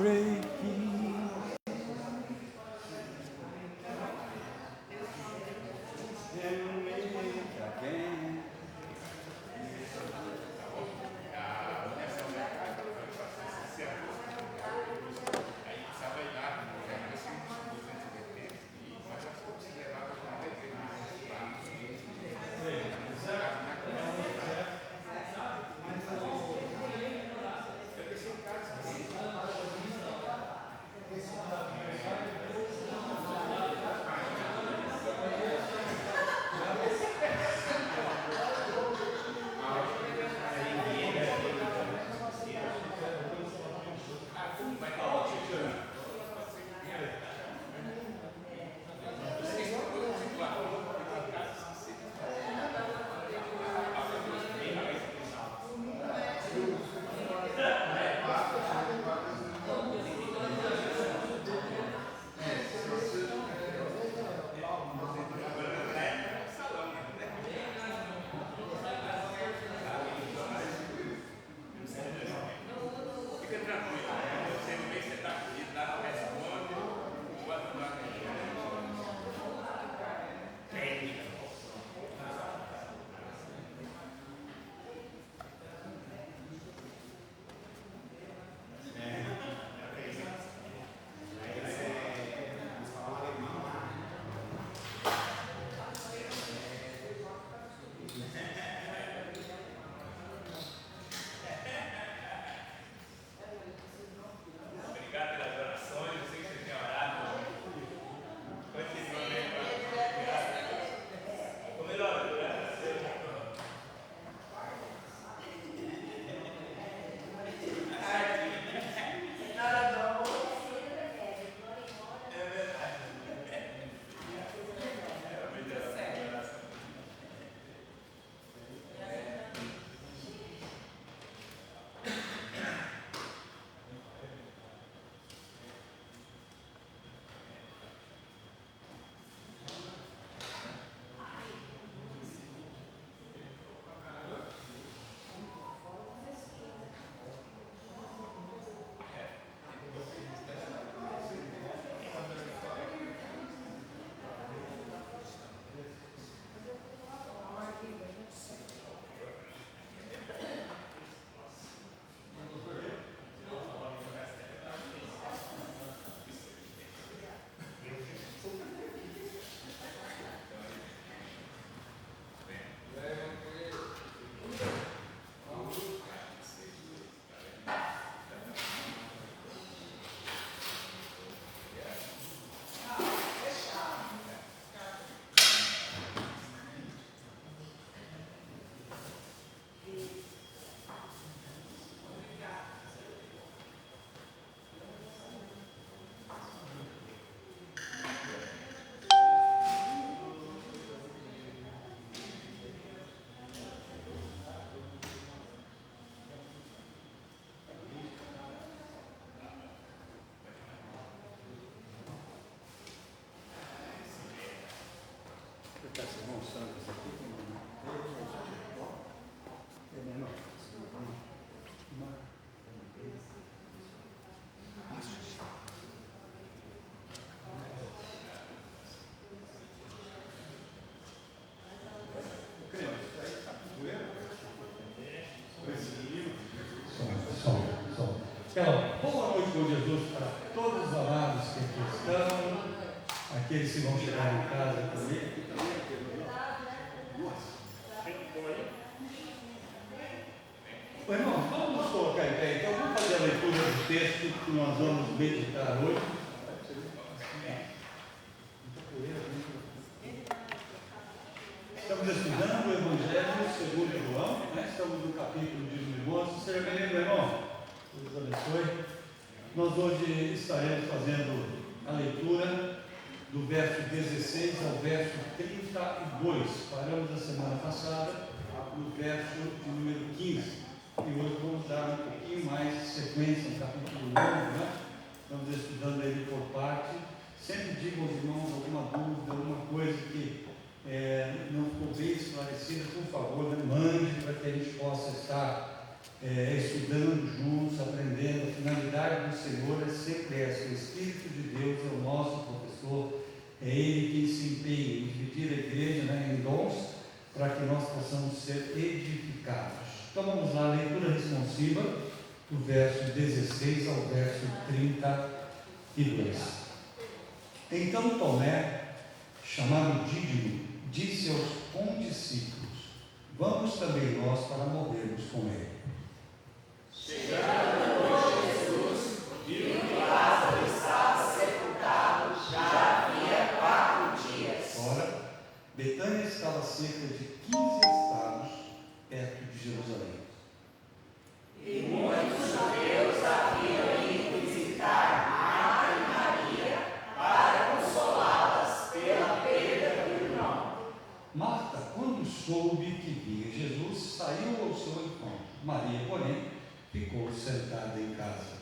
great King. And make again. Então, boa noite com Jesus para todos os amados que aqui estão, aqueles que vão chegar em casa também. Irmãos, vamos nos colocar em pé. Então, vamos fazer a leitura do texto que nós vamos meditar hoje. Estamos estudando o Evangelho segundo João, estamos no capítulo de 11. Seja bem-vindo, irmão. Deus abençoe. Nós hoje estaremos fazendo a leitura do verso 16 ao verso 32. Paramos a semana passada no verso de número 15. E hoje vamos dar um pouquinho mais de sequência no capítulo 9, né? Estamos estudando ele por parte. Sempre digo aos irmãos alguma dúvida, alguma coisa que não ficou bem esclarecida, por favor, né? Mande para que a gente possa estar estudando juntos, aprendendo. A finalidade verdade do Senhor sempre essa: o Espírito de Deus é o nosso professor, é Ele quem se empenha em dividir a igreja, né, em dons, para que nós possamos ser edificados. Então vamos lá, leitura responsiva, do verso 16 ao verso 32. Então Tomé, chamado Dídimo, disse aos condiscípulos: vamos também nós para morrermos com ele. Chegando, pois, Jesus, viu que Lázaro estava sepultado, já havia 4 dias. Ora, Betânia estava a cerca de 15 estados perto de Jerusalém. E muitos judeus haviam ido visitar Marta e Maria para consolá-las pela perda do irmão. Marta, quando soube que vinha Jesus, saiu ao seu encontro. Maria, porém, ficou sentada em casa.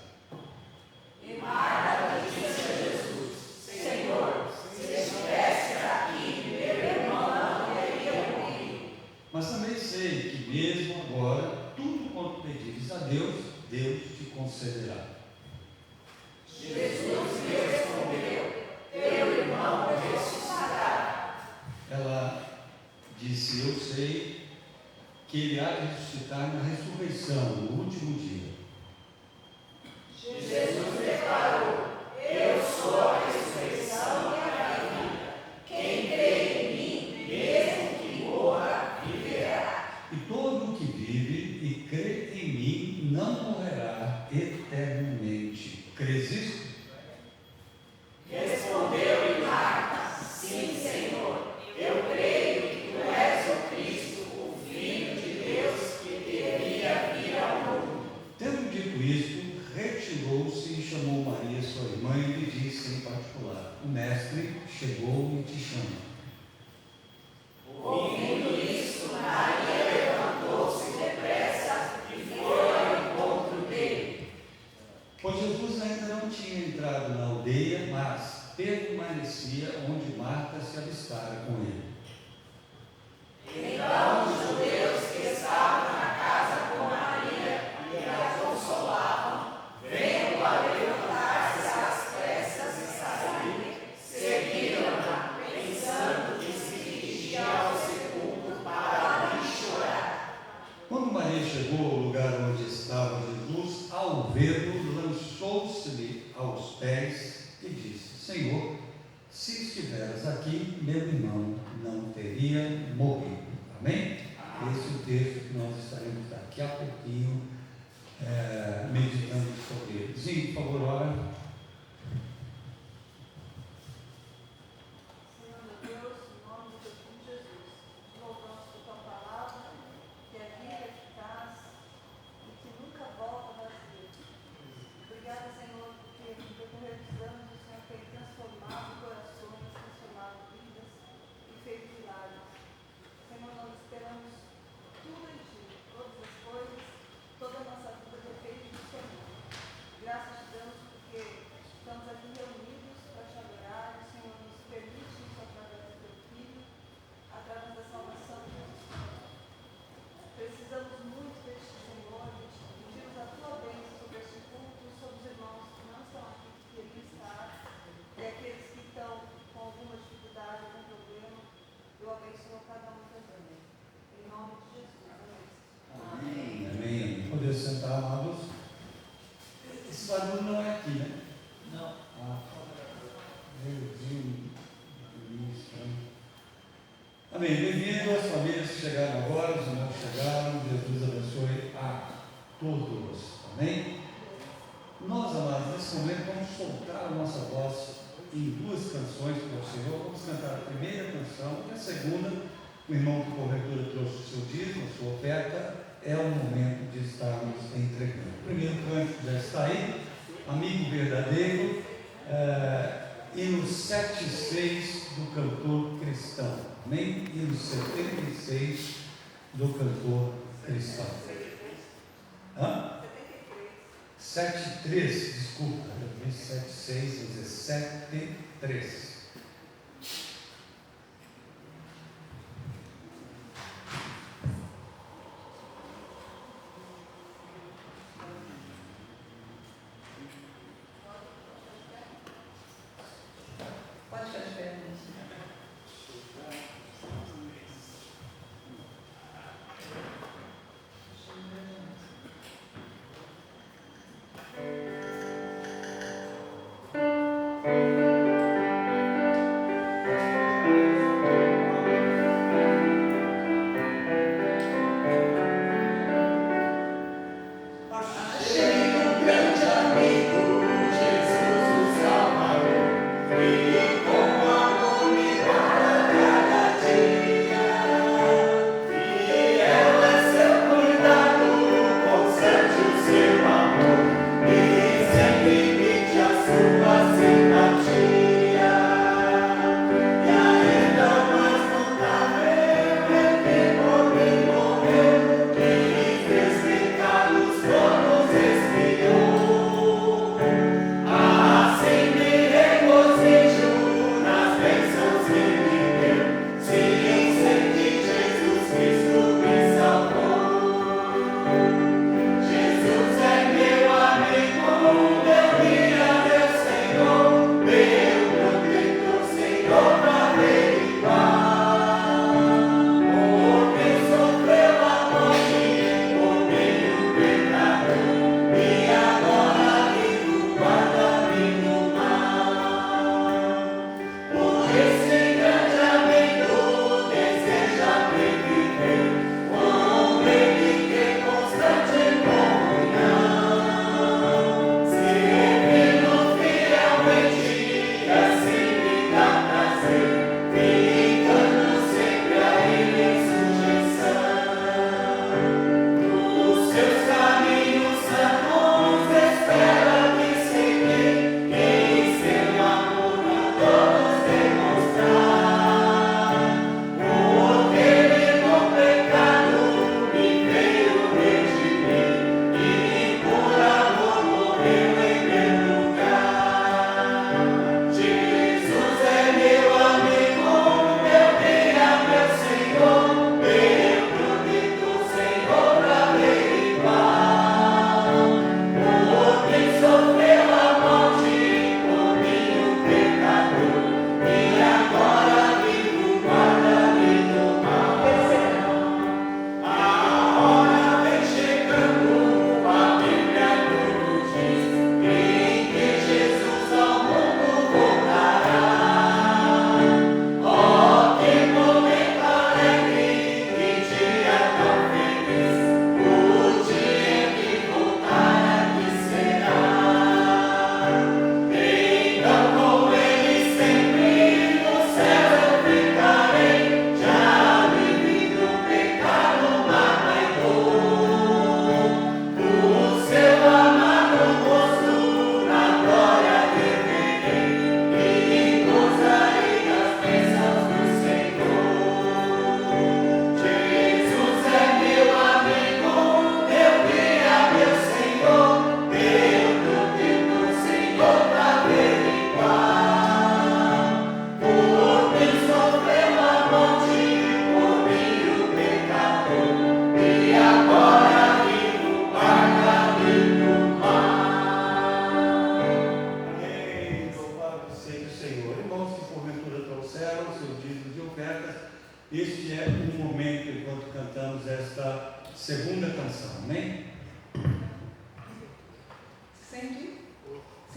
E Marta disse a Jesus: Senhor, se estivesse aqui, meu irmão não teria morrido. Mas também sei que mesmo agora, tudo quanto pedires a Deus, Deus te concederá. Jesus lhe respondeu: Teu irmão ressuscitará. Ela disse: eu sei que ele há de ressuscitar na ressurreição, no último dia. Jesus declarou: Eu sou a ressurreição e a vida. Quem crê em mim, mesmo que morra, viverá. E todo o que vive e crê em mim não morrerá eternamente. Crês isto? Respondeu-lhe Marta: Sim, Senhor, eu creio que tu és o Cristo, o Filho de Deus, que deveria vir ao mundo. Tendo dito isto, retirou-se e chamou Maria, sua irmã, e lhe disse em particular: o mestre chegou e te chama. Ouvindo isso, Maria levantou-se depressa e foi ao encontro dele. Pois Jesus ainda não tinha entrado na aldeia, mas permanecia onde Marta se avistara com ele. Então os judeus que estavam na casa com Maria e a consolavam, vendo-a levantar-se às pressas e sair, seguiram-na, pensando que se dirigia ao sepulcro para ali chorar. Quando Maria chegou ao lugar onde estava Jesus, ao vê-lo, lançou-se-lhe aos pés e disse: Senhor, se estiveras aqui, meu irmão não teria morrido. Amém? Esse é o texto que nós estaremos daqui a pouquinho meditando sobre ele. Sim, por favor, ora. Senhor meu Deus, em nome do teu Filho Jesus, te louvamos por tua palavra, que é viva, eficaz e que nunca volta vazia. Obrigada, Senhor, porque no decorrer dos anos o Senhor tem transformado corações, transformado vidas e feito milagres. Senhor, nós esperamos tudo em ti, todas as coisas, toda a nossa vida depende do Senhor. Graças te damos porque estamos aqui reunidos para te adorar. O Senhor nos permite isso através do teu Filho, através da salvação de Jesus Cristo. Precisamos muito deste Senhor e te pedimos a tua bênção sobre este culto, sobre os irmãos que não estão aqui, que queriam estar, e aqueles que estão com alguma dificuldade, algum problema. Eu abençoo cada um também. Em nome de Jesus. Amém. Amém. Poder sentar, amados. Esse barulho não é aqui, né? Não. Meu Deus. Amém. Bem-vindo às famílias que chegaram agora, os irmãos que chegaram. Jesus abençoe a todos. Amém? Nós, amados, nesse momento vamos soltar a nossa voz em 2 canções para o Senhor. Vamos cantar a primeira canção e a segunda. O irmão que porventura trouxe o seu dízimo, a sua oferta. É o momento de estarmos entregando. O primeiro canto já está aí. Amigo verdadeiro. Hino 76 do cantor cristão. Amém? Hino 76 do cantor cristão. 73, desculpa. Eu vi 76, vou dizer 73.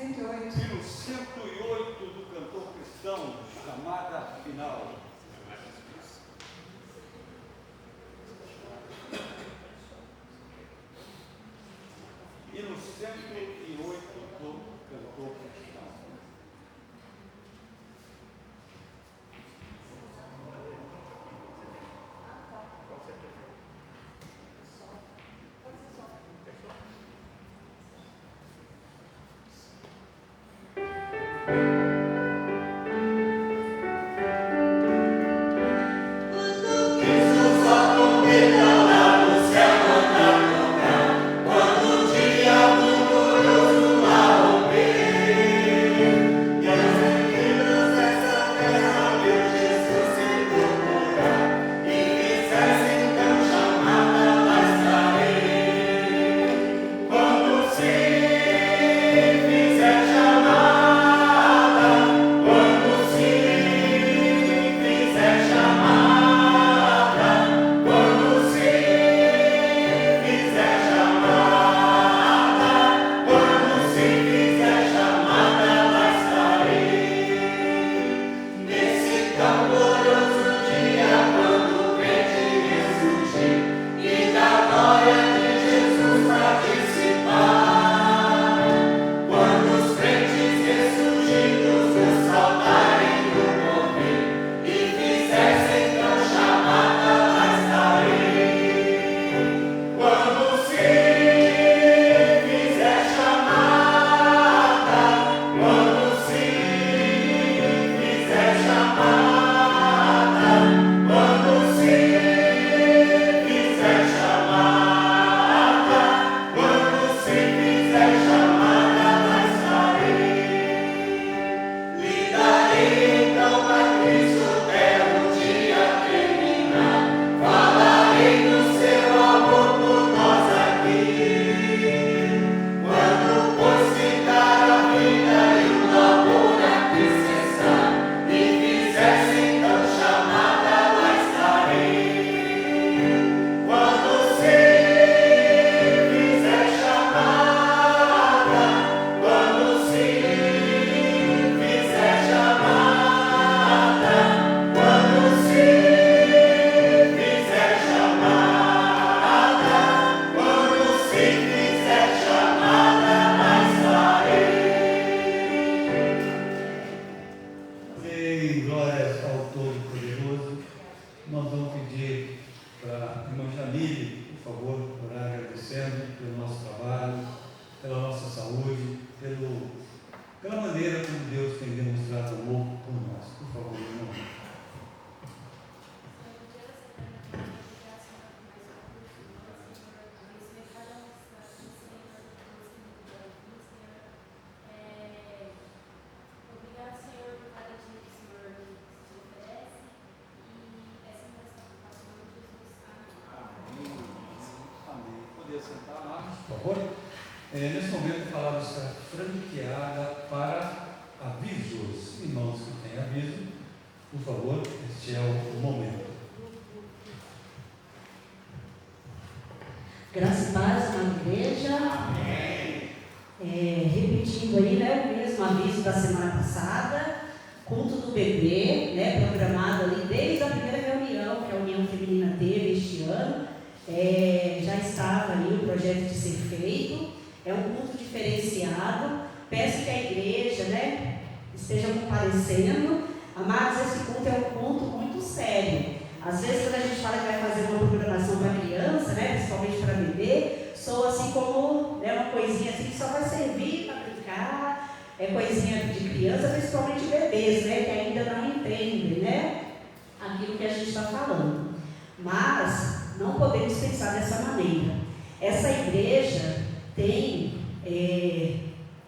108. Hino 108 do cantor cristão, chamada final. Hino 108 do cantor cristão. Por favor. Nesse momento a palavra está franqueada para avisos. Irmãos que têm aviso, por favor, este é o momento. Graças e paz na igreja. Amém. Repetindo aí, né, o mesmo aviso da semana passada, culto do bebê, né, programado ali desde a primeira reunião que a União Feminina teve este ano. Já estava ali o projeto de ser feito. É um culto diferenciado. Peço que a igreja, né, esteja comparecendo. Amados, esse culto é um culto muito sério. Às vezes, quando a gente fala que vai fazer uma programação para criança, né, principalmente para bebê, soa assim como, né, uma coisinha assim que só vai servir para brincar, coisinha de criança, principalmente bebês, né, que ainda não entendem, né, aquilo que a gente está falando. Mas não podemos pensar dessa maneira. Essa igreja tem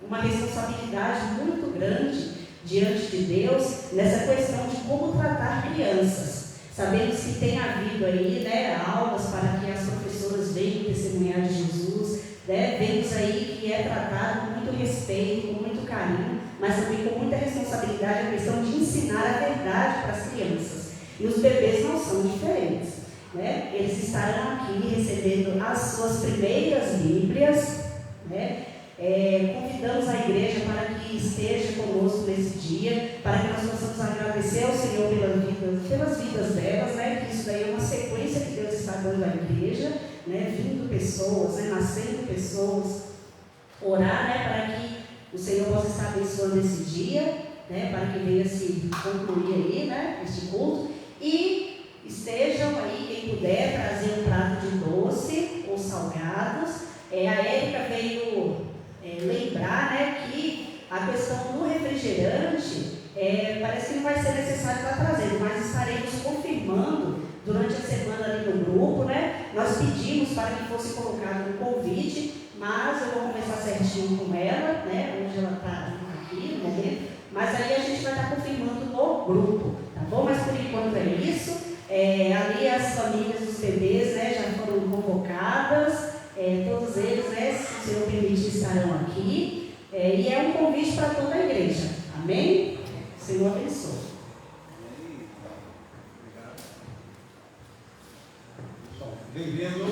uma responsabilidade muito grande diante de Deus nessa questão de como tratar crianças. Sabemos que tem havido aí, né, aulas para que as professoras venham testemunhar de Jesus, né? Vemos aí que é tratado com muito respeito, com muito carinho, mas também com muita responsabilidade a questão de ensinar a verdade para as crianças. E os bebês não são diferentes, né? Eles estarão aqui recebendo as suas primeiras Bíblias, né? Convidamos a igreja para que que esteja conosco nesse dia, para que nós possamos agradecer ao Senhor pelas vidas delas, né? Que isso daí é uma sequência que Deus está dando à igreja, né? Vindo pessoas, né? Nascendo pessoas, orar, né? Para que o Senhor possa estar abençoando esse dia, né? Para que venha se concluir aí, né? Este culto, e estejam aí, quem puder, trazer um prato de doce ou salgados. A Érica veio lembrar, né, que a questão do refrigerante parece que não vai ser necessário estar trazendo, mas estaremos confirmando durante a semana ali no grupo, né? Nós pedimos para que fosse colocado no convite, mas eu vou conversar certinho com ela, né? Hoje ela está aqui no momento, mas aí a gente vai estar confirmando no grupo, tá bom? Mas por enquanto é isso. Ali as famílias dos bebês, né, já foram convocadas. Todos eles, né, se o Senhor permitir, estarão aqui. E é um convite para toda a igreja. Amém? O Senhor abençoe. Bem-vindo,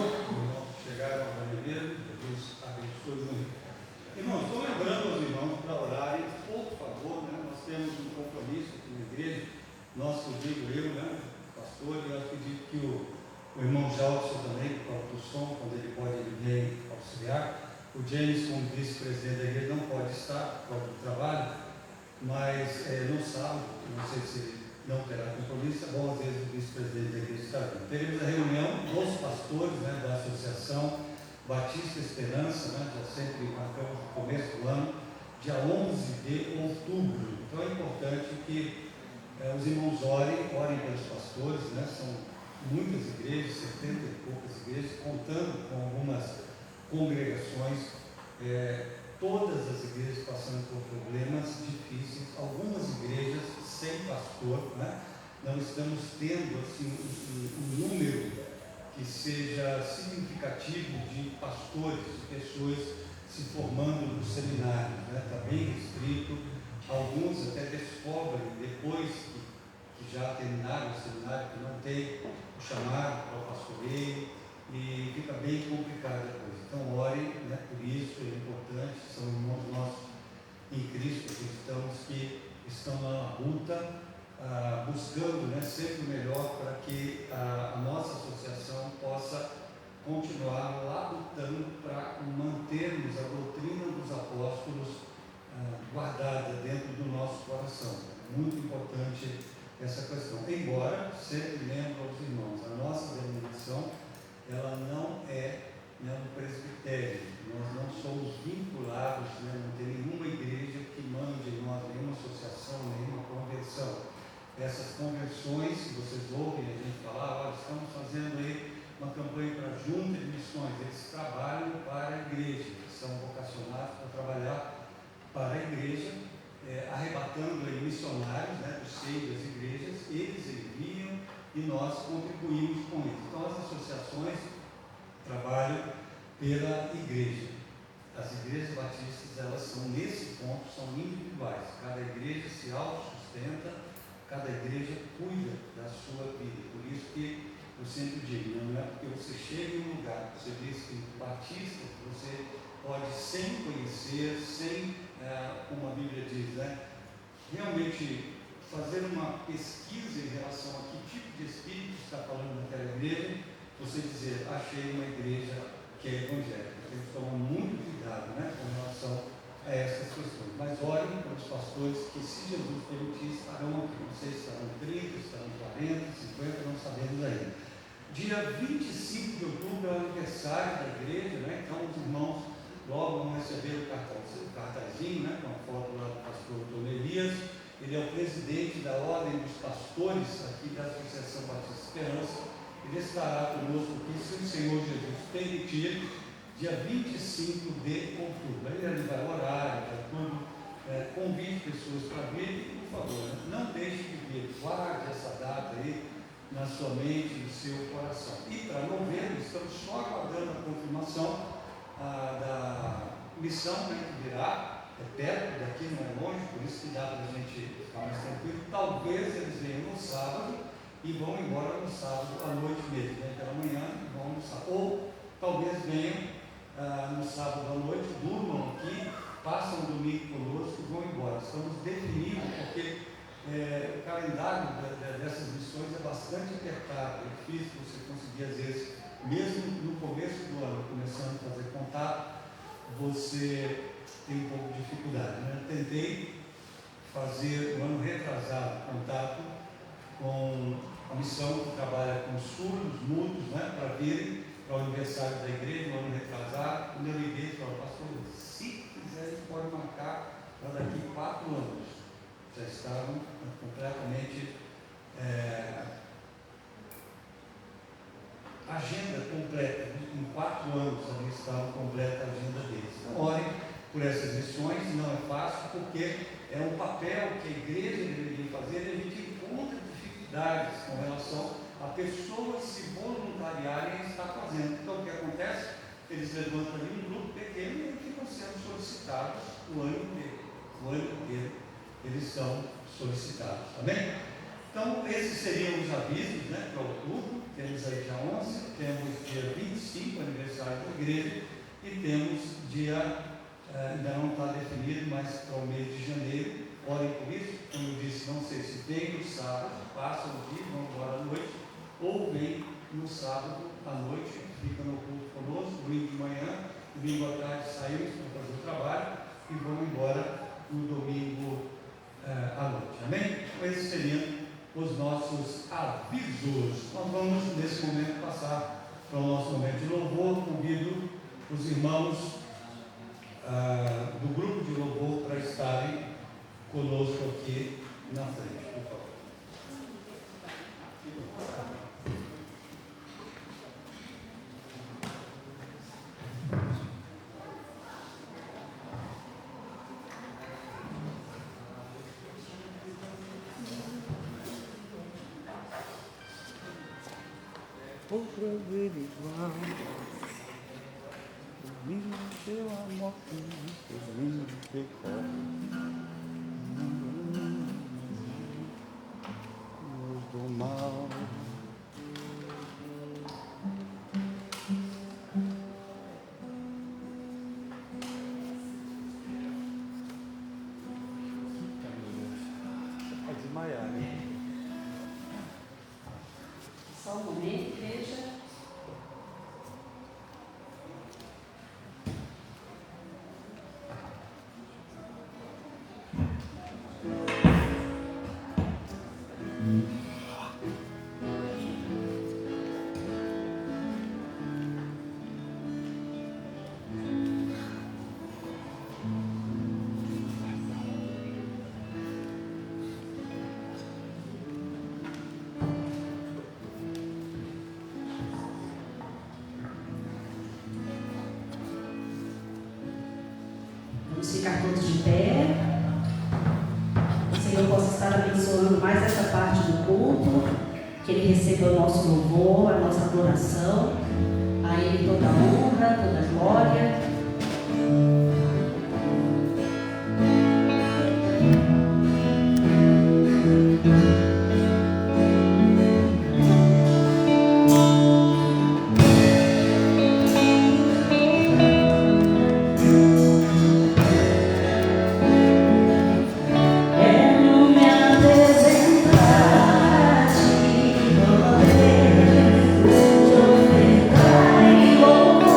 chegaram à família, Deus abençoe muito. Irmãos, estou lembrando aos irmãos para orarem, por favor, né? Nós temos um compromisso aqui na igreja, nosso digo eu, né, pastor, e eu acredito que o irmão Jalson também, por causa do som, quando ele pode, ele vem auxiliar. O James, como vice-presidente da igreja, não pode estar por causa do trabalho, mas no sábado, não sei se ele não terá compromisso, é bom às vezes o vice-presidente da igreja estar vindo. Teremos a reunião dos pastores, né, da Associação Batista Esperança, né, já sempre marcamos no começo do ano, dia 11 de outubro. Então é importante que os irmãos orem pelos pastores, né, são muitas igrejas, 70 e poucas igrejas, contando com algumas congregações, todas as igrejas passando por problemas difíceis, algumas igrejas sem pastor, né? Não estamos tendo assim, um número que seja significativo de pastores, de pessoas se formando no seminário, né? Está bem restrito, alguns até descobrem depois que já terminaram o seminário, que não tem o chamado para o pastoreio, e fica bem complicada a coisa. Então, orem, né, por isso, é importante, são irmãos nossos em Cristo, cristãos que estão na luta, buscando, né, sempre o melhor para que a nossa associação possa continuar lá lutando para mantermos a doutrina dos apóstolos guardada dentro do nosso coração. É muito importante essa questão. Embora, sempre lembro aos irmãos, a nossa denominação, ela não é um presbitério, nós não somos vinculados, né, não tem nenhuma igreja que mande em nós, nenhuma associação, nenhuma convenção. Essas convenções que vocês ouvem a gente falar, olha, estamos fazendo aí uma campanha para a junta de missões, eles trabalham para a igreja, eles são vocacionados para trabalhar para a igreja, arrebatando aí missionários, né, do seio das igrejas, eles enviam e nós contribuímos com isso. Então as associações trabalham pela igreja. As igrejas batistas, elas são, nesse ponto, são individuais. Cada igreja se autossustenta, cada igreja cuida da sua vida. Por isso que eu sempre digo, não é porque você chega em um lugar, você diz que batista, você pode, sem conhecer, sem, como a Bíblia diz, né, realmente fazer uma pesquisa em relação a que tipo de espírito está falando naquela igreja, você dizer, achei uma igreja que é evangélica. Temos que tomar muito cuidado, né, com relação a essas questões. Mas olhem para os pastores que, se Jesus permitir, estarão aqui. Não sei se estarão 30, estarão 40, 50, não sabemos ainda. Dia 25 de outubro é o aniversário da igreja, né? Então os irmãos logo vão receber o cartazinho, né, com a foto lá do pastor Dom Elias. Ele é o presidente da Ordem dos Pastores aqui da Associação Batista Esperança. Ele estará conosco aqui, se o Senhor Jesus permitir, dia 25 de outubro. Aí ele vai orar, vai tudo, convide pessoas para vir e, por favor, né, não deixe de vir, guarde essa data aí na sua mente, no seu coração. E para novembro, estamos só aguardando a confirmação da missão, né, que virá. É perto daqui, não é longe, por isso que dá para a gente ficar mais tranquilo. Talvez eles venham no sábado e vão embora no sábado à noite mesmo, né, pela manhã e vão no sábado. Ou talvez venham no sábado à noite, durmam aqui passam um domingo conosco e vão embora. Estamos definindo, porque o calendário dessas missões é bastante apertado, é difícil você conseguir, às vezes, mesmo no começo do ano, começando a fazer contato, você tem um pouco de dificuldade. Né? Eu tentei fazer, no ano retrasado, contato com a missão que trabalha com surdos, mudos, né, para virem para o aniversário da igreja, no ano retrasado. Quando eu liguei, falei, pastor, se quiserem, pode marcar para daqui 4 anos. Já estavam completamente agenda completa, em 4 anos ali estava completa a agenda deles. Então, orem por essas missões, não é fácil, porque é um papel que a igreja deveria fazer e a gente encontra dificuldades com relação a pessoas se voluntariarem a estar fazendo. Então, o que acontece? Eles levantam ali um grupo pequeno e ficam sendo solicitados o ano inteiro. O ano inteiro eles são solicitados, tá bem? Então, esses seriam os avisos, né, para outubro. Temos aí dia 11, temos dia 25, aniversário da igreja, e temos dia, ainda não está definido, mas para o mês de janeiro. Orem por isso, como eu disse, não sei se vem no sábado, passa o dia, vão embora à noite, ou vem no sábado à noite, fica no culto conosco, domingo de manhã, domingo à tarde saímos para fazer o trabalho e vão embora no domingo à noite. Amém? Então, esses seriam os nossos avisos. Nós vamos, nesse momento, passar para o nosso momento de louvor. Convido os irmãos do grupo de louvor para estarem conosco aqui na frente, por favor. Outra vez igual, comigo teu amor, comigo teu do mal. Você pode desmaiar, né? Só um momento, igreja. Vamos ficar todos de pé. O Senhor possa estar abençoando mais essa parte do culto, que Ele receba o nosso louvor, a nossa adoração, a Ele toda a honra, toda a glória. Oh,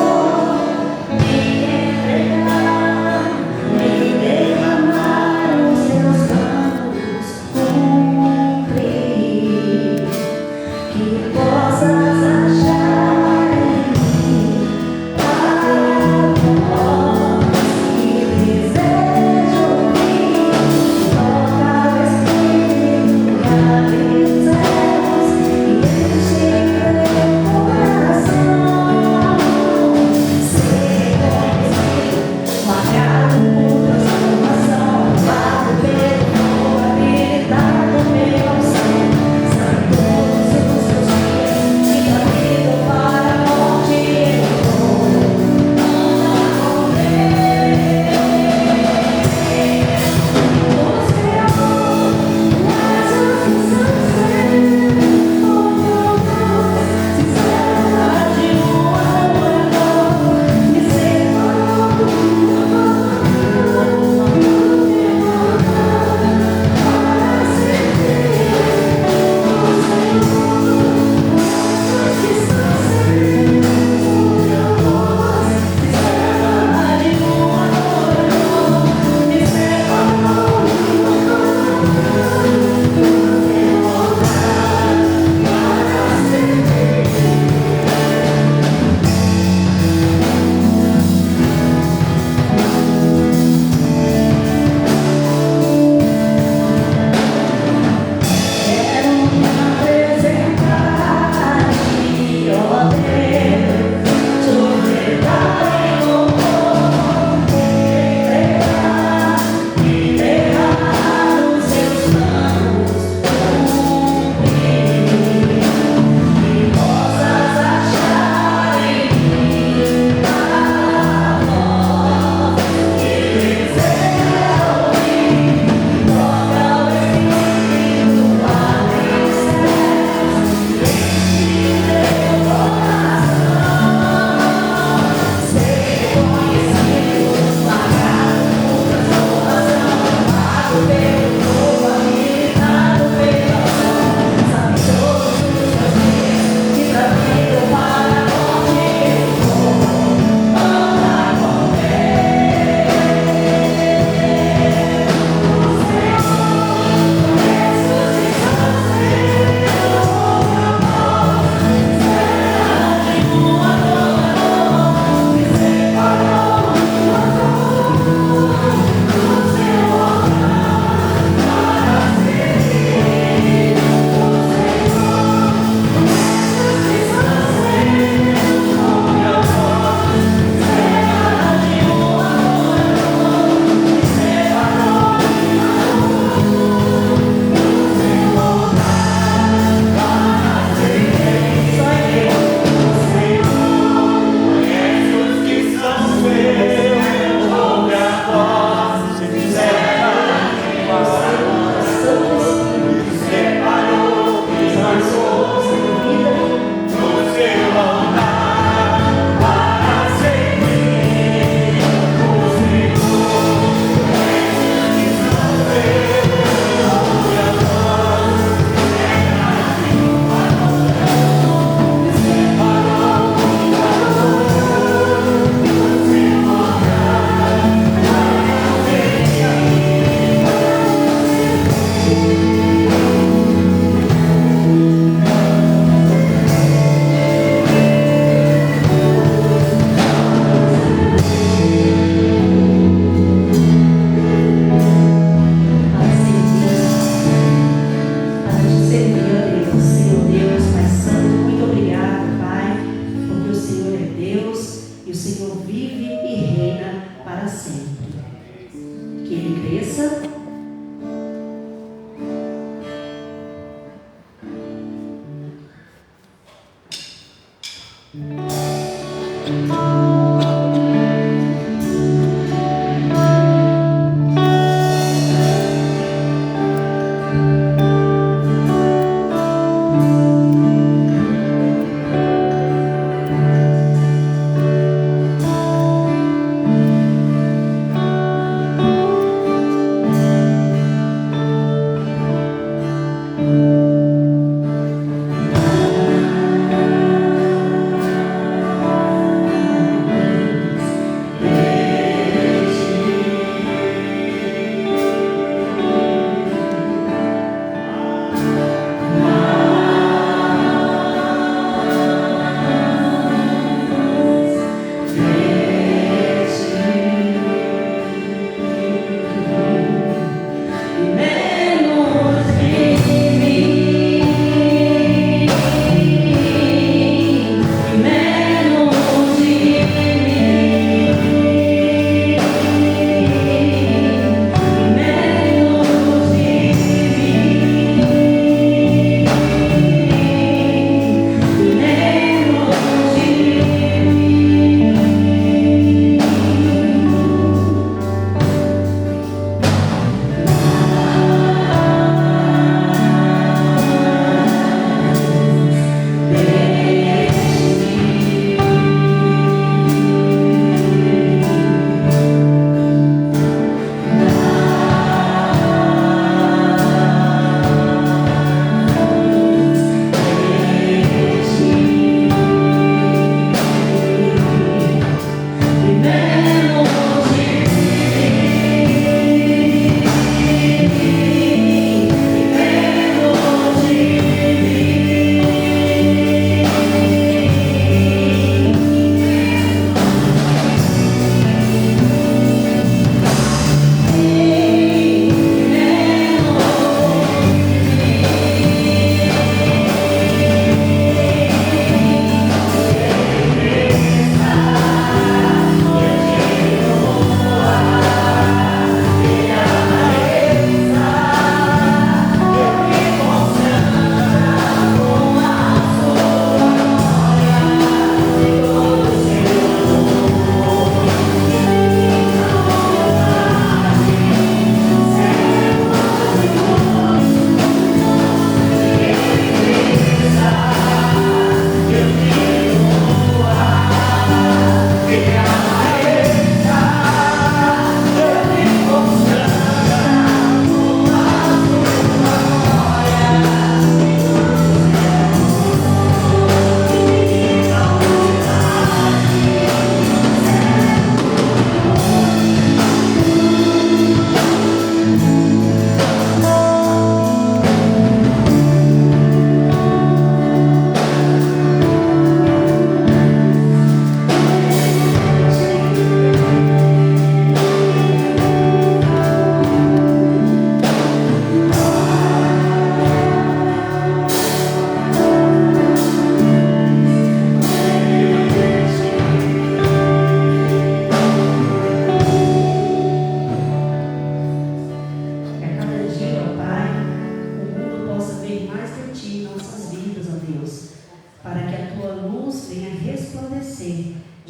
que ele cresça.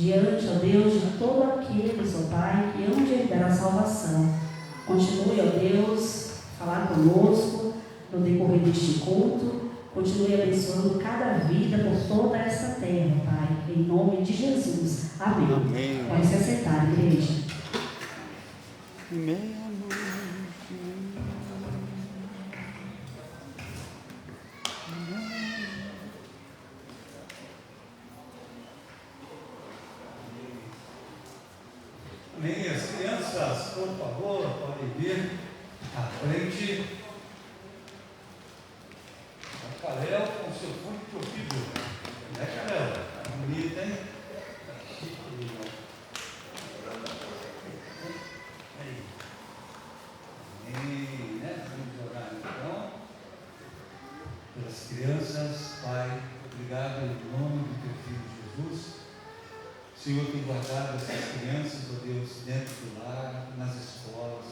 diante, ó Deus, de todos aqueles, ó Pai, que hão de herdar a salvação. Continue, ó Deus, a falar conosco no decorrer deste culto. Continue abençoando cada vida por toda essa terra, Pai, em nome de Jesus. Amém. Amém. Pode se assentar, igreja. Amém. Amém. As crianças, por favor, podem vir à frente. A Carel com seu fone de ouvido. Né, Carel? Bonita, hein? Amém. Né? Vamos orar então. Pelas crianças, Pai, obrigado em nome do teu filho Jesus. Senhor, tem guardado essas crianças, ó Deus, dentro do lar, nas escolas.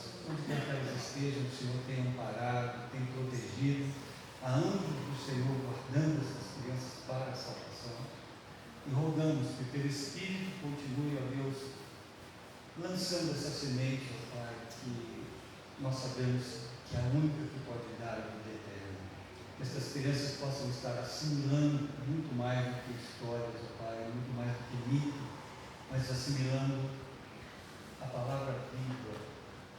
nós sabemos que é a única que pode dar a vida eterna. Que essas crianças possam estar assimilando muito mais do que histórias, ó Pai, muito mais do que mito, mas assimilando a palavra viva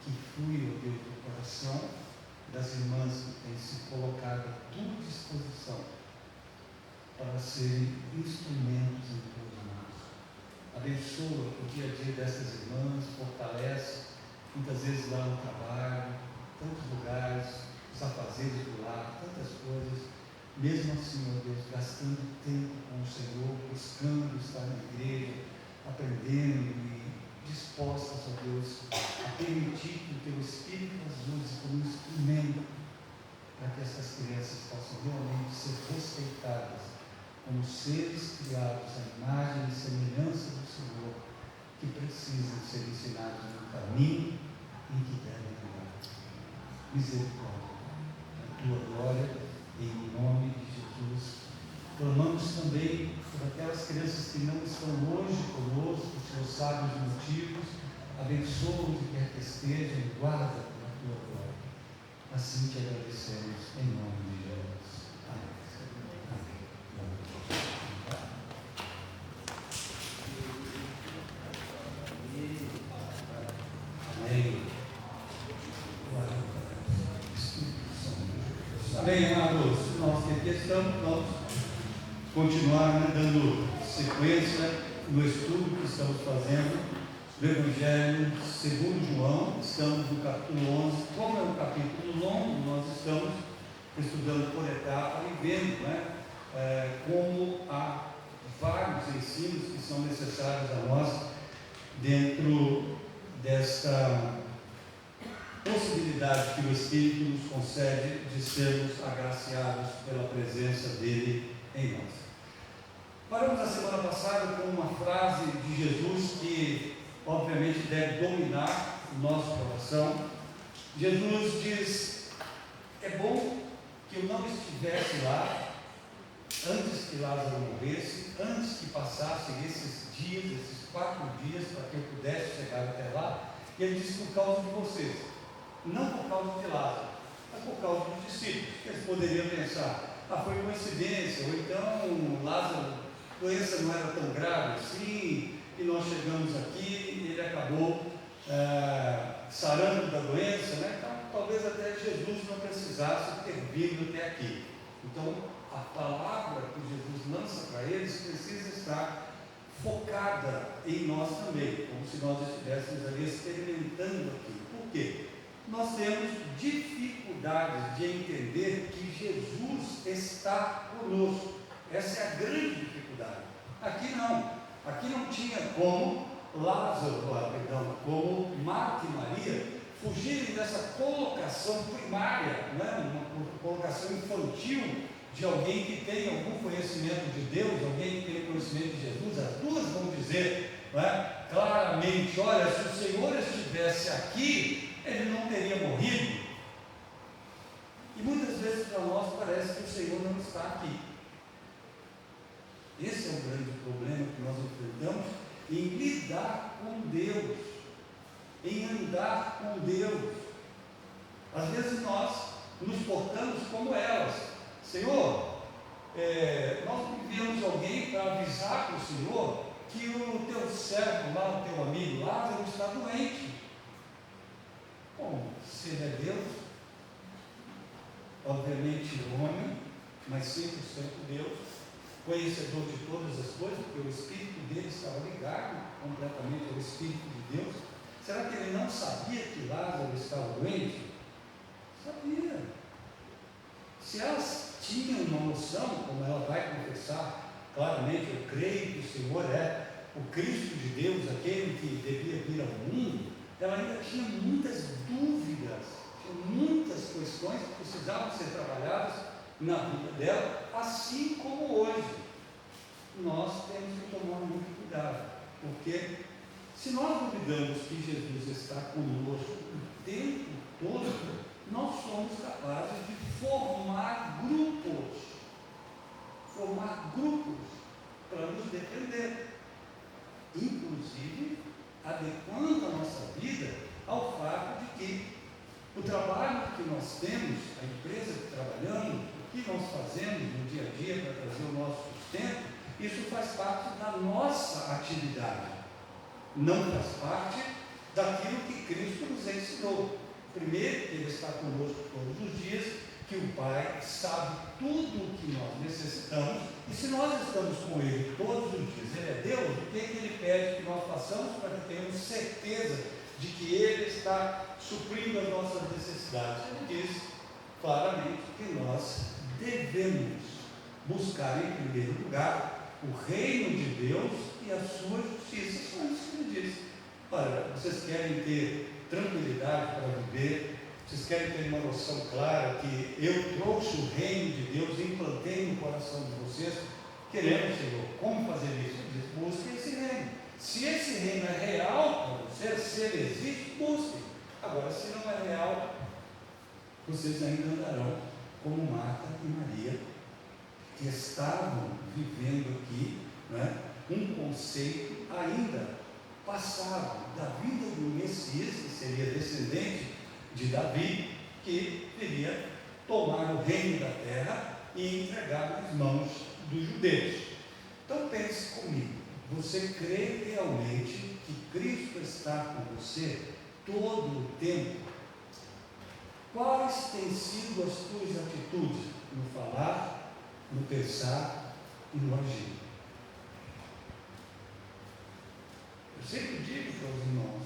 que flui, ó Deus, do coração das irmãs que têm se colocado à tua disposição para serem instrumentos em tuas mãos. Abençoa o dia a dia dessas irmãs, fortalece, muitas vezes lá no trabalho, tantos lugares, os afazeres do lar, tantas coisas, mesmo assim, ó Deus, gastando tempo com o Senhor, buscando estar na igreja, aprendendo e dispostas, ó Deus, a permitir que o Teu Espírito as use como instrumento para que essas crianças possam realmente ser respeitadas como seres criados à imagem e semelhança do Senhor, que precisam ser ensinados no caminho em que devem andar. Misericórdia, a Tua glória, em nome de Jesus. Clamamos também por aquelas crianças que não estão hoje conosco, os Seus sábios motivos, abençoa onde quer que estejam e guarda pela Tua glória. Assim te agradecemos, em nome de Jesus. Amém. Amém. Amém, amados. Nós que aqui estamos, vamos continuar dando sequência no estudo que estamos fazendo do Evangelho segundo João. Estamos no capítulo 11. Como é um capítulo longo, nós estamos estudando por etapa e vendo como há vários ensinos que são necessários a nós dentro desta possibilidade que o Espírito nos concede de sermos agraciados pela presença dele em nós. Paramos a semana passada com uma frase de Jesus que obviamente deve dominar o nosso coração. Jesus diz: é bom que eu não estivesse lá antes que Lázaro morresse, antes que passassem esses dias, esses 4 dias, para que eu pudesse chegar até lá. E ele diz: por causa de vocês, não por causa de Lázaro, mas por causa dos discípulos. Eles poderiam pensar: foi coincidência, ou então Lázaro, a doença não era tão grave assim, e nós chegamos aqui e ele acabou sarando da doença, Então talvez até Jesus não precisasse ter vindo até aqui. Então a palavra que Jesus lança para eles precisa estar focada em nós também, como se nós estivéssemos ali experimentando aqui. Por quê? Nós temos dificuldades de entender que Jesus está conosco. Essa é a grande dificuldade. Aqui não tinha como como Marta e Maria fugirem dessa colocação primária, uma colocação infantil de alguém que tem algum conhecimento de Deus, alguém que tem conhecimento de Jesus. As duas vão dizer claramente: olha, se o Senhor estivesse aqui, ele não teria morrido. E muitas vezes para nós parece que o Senhor não está aqui. Esse é o grande problema que nós enfrentamos em lidar com Deus, em andar com Deus. Às vezes nós nos portamos como elas: Senhor, nós enviamos alguém para avisar para o Senhor que o teu servo lá, o teu amigo Lázaro está doente. Bom, se ele é Deus, obviamente homem, mas 100% Deus, conhecedor de todas as coisas, porque o Espírito dele estava ligado completamente ao Espírito de Deus. Será que ele não sabia que Lázaro estava doente? Sabia. Se elas tinham uma noção, como ela vai confessar claramente: eu creio que o Senhor é o Cristo de Deus, aquele que devia vir ao mundo, ela ainda tinha muitas dúvidas, tinha muitas questões que precisavam ser trabalhadas na vida dela, assim como hoje. Nós temos que tomar muito cuidado, porque se nós duvidamos que Jesus está conosco o tempo todo, nós somos capazes de formar grupos para nos defender, inclusive adequando a nossa vida ao fato de que O trabalho que nós temos, a empresa que trabalhamos, o que nós fazemos no dia a dia para trazer o nosso sustento, isso faz parte da nossa atividade. Não faz parte daquilo que Cristo nos ensinou. Primeiro, Ele está conosco todos os dias, que o Pai sabe tudo o que nós necessitamos, e se nós estamos com Ele todos os dias, Ele é Deus, o que Ele pede que nós façamos para que tenhamos certeza de que Ele está suprindo as nossas necessidades? Ele diz claramente que nós devemos buscar em primeiro lugar o reino de Deus e a sua justiça. Só isso que Ele diz. Olha, vocês querem ter tranquilidade para viver, vocês querem ter uma noção clara que eu trouxe o reino de Deus e implantei no coração de vocês. Queremos, Senhor, como fazer isso? Ele diz, busquem esse reino. Se esse reino é real para vocês, se ele existe, busquem. Agora, se não é real, vocês ainda andarão como Marta e Maria, que estavam vivendo aqui, né, um conceito ainda passado da vida do Messias, que seria descendente de Davi, que viria tomar o reino da terra e entregar nas mãos dos judeus. Então pense comigo, você crê realmente que Cristo está com você todo o tempo? Quais têm sido as tuas atitudes no falar, no pensar e no agir? Eu sempre digo para os irmãos,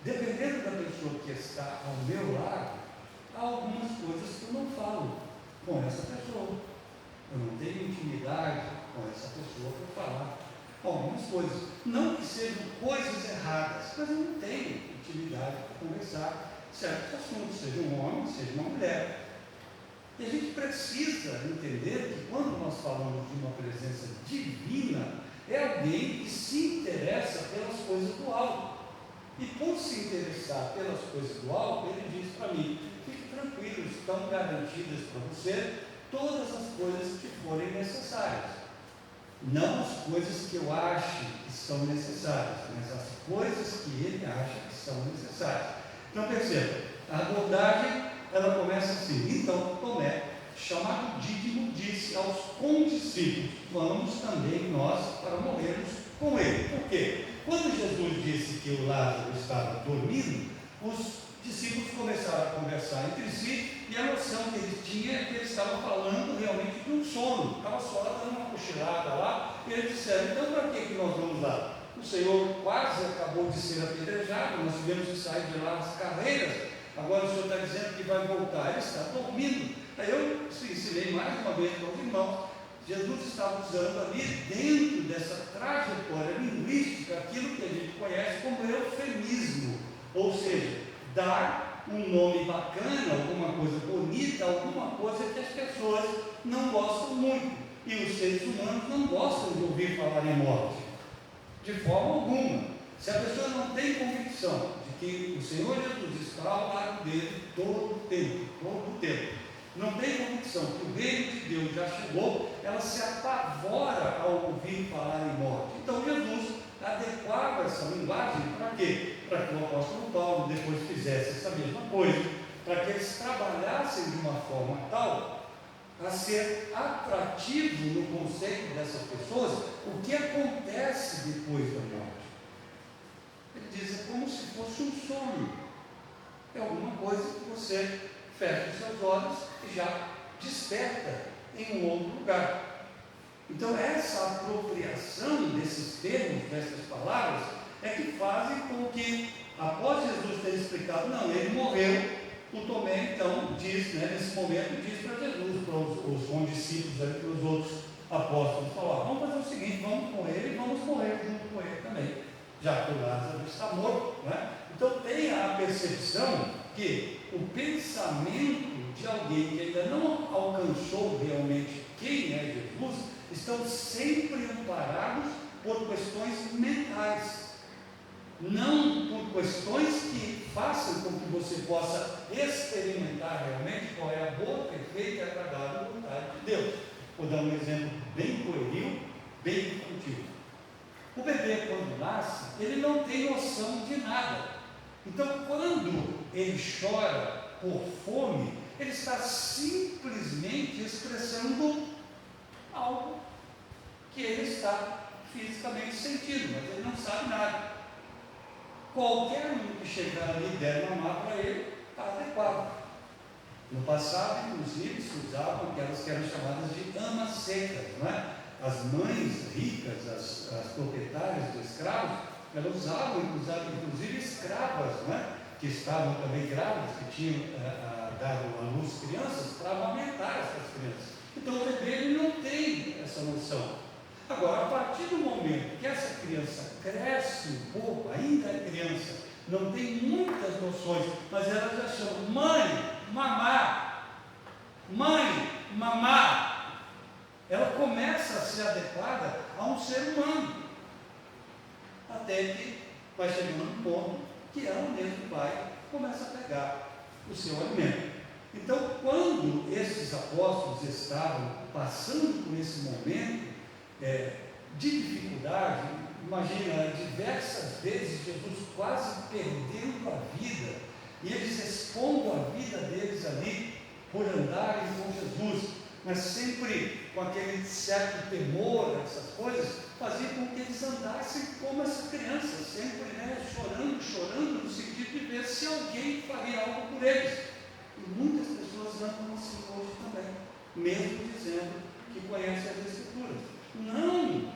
dependendo da pessoa que está ao meu lado, há algumas coisas que eu não falo com essa pessoa. Eu não tenho intimidade com essa pessoa para falar algumas coisas. Não que sejam coisas erradas, mas eu não tenho intimidade para conversar certos assuntos, seja um homem, seja uma mulher. E a gente precisa entender que quando nós falamos de uma presença divina, é alguém que se interessa pelas coisas do alto. E por se interessar pelas coisas do alto, ele diz para mim, fique tranquilo, estão garantidas para você todas as coisas que forem necessárias. Não as coisas que eu acho que são necessárias, mas as coisas que ele acha que são necessárias. Então perceba, a abordagem, ela começa assim, então Tomé, chamado Dídimo, disse aos condiscípulos, vamos também nós para morrermos com ele. Por quê? Quando Jesus disse que o Lázaro estava dormindo, os discípulos começaram a conversar entre si, e a noção que eles tinham é que eles estavam falando realmente de um sono, estava só dando uma cochilada lá, e eles disseram, então para que nós vamos lá? O Senhor quase acabou de ser apedrejado, nós tivemos que sair de lá nas carreiras, agora o Senhor está dizendo que vai voltar, ele está dormindo. Aí eu ensinei mais uma vez para os irmãos, Jesus estava usando ali dentro dessa trajetória linguística aquilo que a gente conhece como eufemismo, ou seja, dar um nome bacana, alguma coisa bonita, alguma coisa que as pessoas não gostam muito, e os seres humanos não gostam de ouvir falar em morte, de forma alguma. Se a pessoa não tem convicção de que o Senhor Jesus está ao lado dele todo o tempo, não tem convicção que o reino de Deus já chegou, ela se apavora ao ouvir falar em morte. Então Jesus adequava essa linguagem para quê? Para que o apóstolo Paulo depois fizesse essa mesma coisa, para que eles trabalhassem de uma forma tal a ser atrativo no conceito dessas pessoas o que acontece depois da morte. Ele diz, é como se fosse um sonho, é alguma coisa que você fecha os seus olhos e já desperta em um outro lugar. Então essa apropriação desses termos, dessas palavras, é que fazem com que, após Jesus ter explicado, não, ele morreu, o Tomé então diz, nesse momento, diz para Jesus, para os condiscípulos, para os outros apóstolos, falar, vamos fazer o seguinte, vamos com ele e vamos morrer junto com ele também, já que o Lázaro está morto, né? Então tenha a percepção que o pensamento de alguém que ainda não alcançou realmente quem é Jesus, estão sempre amparados por questões mentais, não por questões que façam com que você possa experimentar realmente qual é a boa, perfeita e agradável vontade de Deus. Vou dar um exemplo bem pueril, bem infantil. O bebê, quando nasce, ele não tem noção de nada. Então, quando ele chora por fome, ele está simplesmente expressando algo que ele está fisicamente sentindo, mas ele não sabe nada. Qualquer um que chegar ali e der mamar para ele, está adequado. No passado, inclusive, se usavam aquelas que eram chamadas de amas secas, não é? As mães ricas, as proprietárias de escravos, elas usavam inclusive escravas, não é? Que estavam também grávidas, que tinham dado à luz crianças, para amamentar essas crianças. Então o bebê ele não tem essa noção. Agora, a partir do momento que essa criança cresce um pouco, ainda é criança, não tem muitas noções, mas ela já chama mãe, mamar, mãe, mamar. Ela começa a ser adequada a um ser humano, até que vai chegando um ponto que ela mesmo vai começa a pegar o seu alimento. Então, quando esses apóstolos estavam passando por esse momento de dificuldade, imagina, diversas vezes Jesus quase perdendo a vida, e eles expondo a vida deles ali por andarem com Jesus, mas sempre com aquele certo temor, essas coisas, fazia com que eles andassem como essa criança, sempre chorando, no sentido de ver se alguém faria algo por eles. E muitas pessoas andam assim hoje também, mesmo dizendo que conhecem as Escrituras. Não!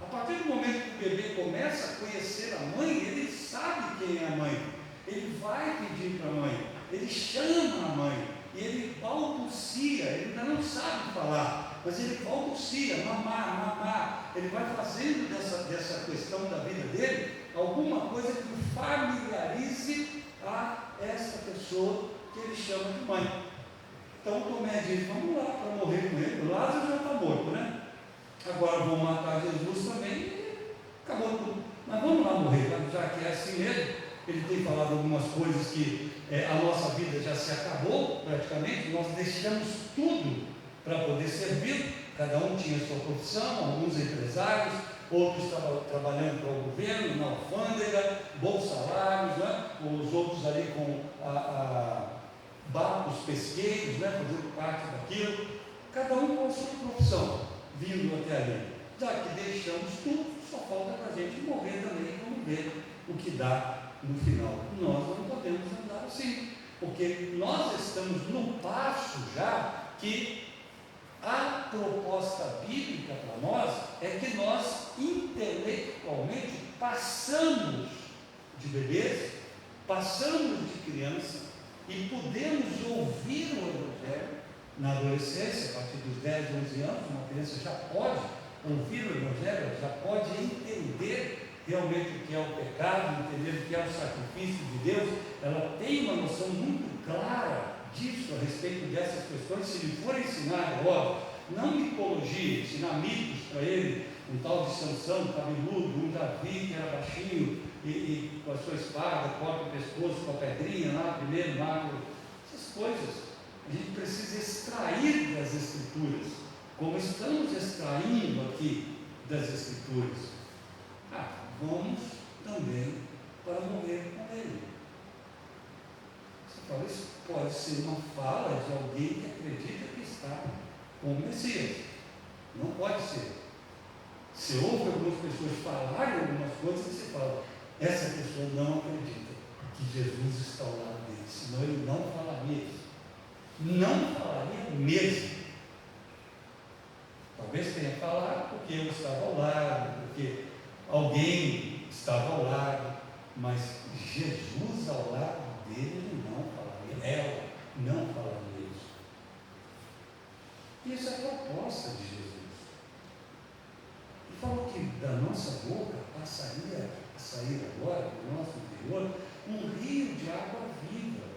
A partir do momento que o bebê começa a conhecer a mãe, ele sabe quem é a mãe. Ele vai pedir para a mãe, ele chama a mãe, e ele balbucia, ele ainda não sabe falar, mas ele balbucia, mamar, ele vai fazendo dessa questão da vida dele alguma coisa que o familiarize a essa pessoa que ele chama de mãe. Então Tomé diz, vamos lá para morrer com ele, Lázaro já está morto, né? Agora vão matar Jesus também e acabou tudo. Mas vamos lá morrer, já que é assim mesmo. Ele tem falado algumas coisas que a nossa vida já se acabou praticamente, nós deixamos tudo para poder servir, cada um tinha sua profissão, alguns empresários, outros estavam trabalhando para o governo, na alfândega, bons salários, né? Os outros ali com barcos pesqueiros, né? Fazendo parte daquilo, cada um com a sua profissão, vindo até ali. Já que deixamos tudo, só falta para a gente morrer também, vamos ver o que dá no final. Nós não podemos andar assim, porque nós estamos no passo já que a proposta bíblica para nós é que nós intelectualmente passamos de bebês, passamos de criança e podemos ouvir o Evangelho na adolescência, a partir dos 10, 11 anos, uma criança já pode ouvir o Evangelho, já pode entender realmente o que é o pecado, entender o que é o sacrifício de Deus. Ela tem uma noção muito clara disso, a respeito dessas questões. Se lhe for ensinar, óbvio, não mitologia, ensinar mitos para ele, um tal de Sansão, cabeludo, um Davi que era baixinho e com a sua espada, corta o pescoço com a pedrinha lá, primeiro mata, essas coisas. A gente precisa extrair das Escrituras, como estamos extraindo aqui das Escrituras. Vamos também para morrer com ele. Você fala, isso pode ser uma fala de alguém que acredita que está com o Messias. Não pode ser. Você ouve algumas pessoas falarem algumas coisas e você fala, essa pessoa não acredita que Jesus está ao lado dele, senão ele não falaria isso. Não falaria mesmo. Talvez tenha falado porque eu estava ao lado, porque alguém estava ao lado, mas Jesus ao lado dele, ele não falaria, ela não falaria isso. Isso é a proposta de Jesus. Ele falou que da nossa boca passaria a sair agora, do nosso interior, um rio de água viva.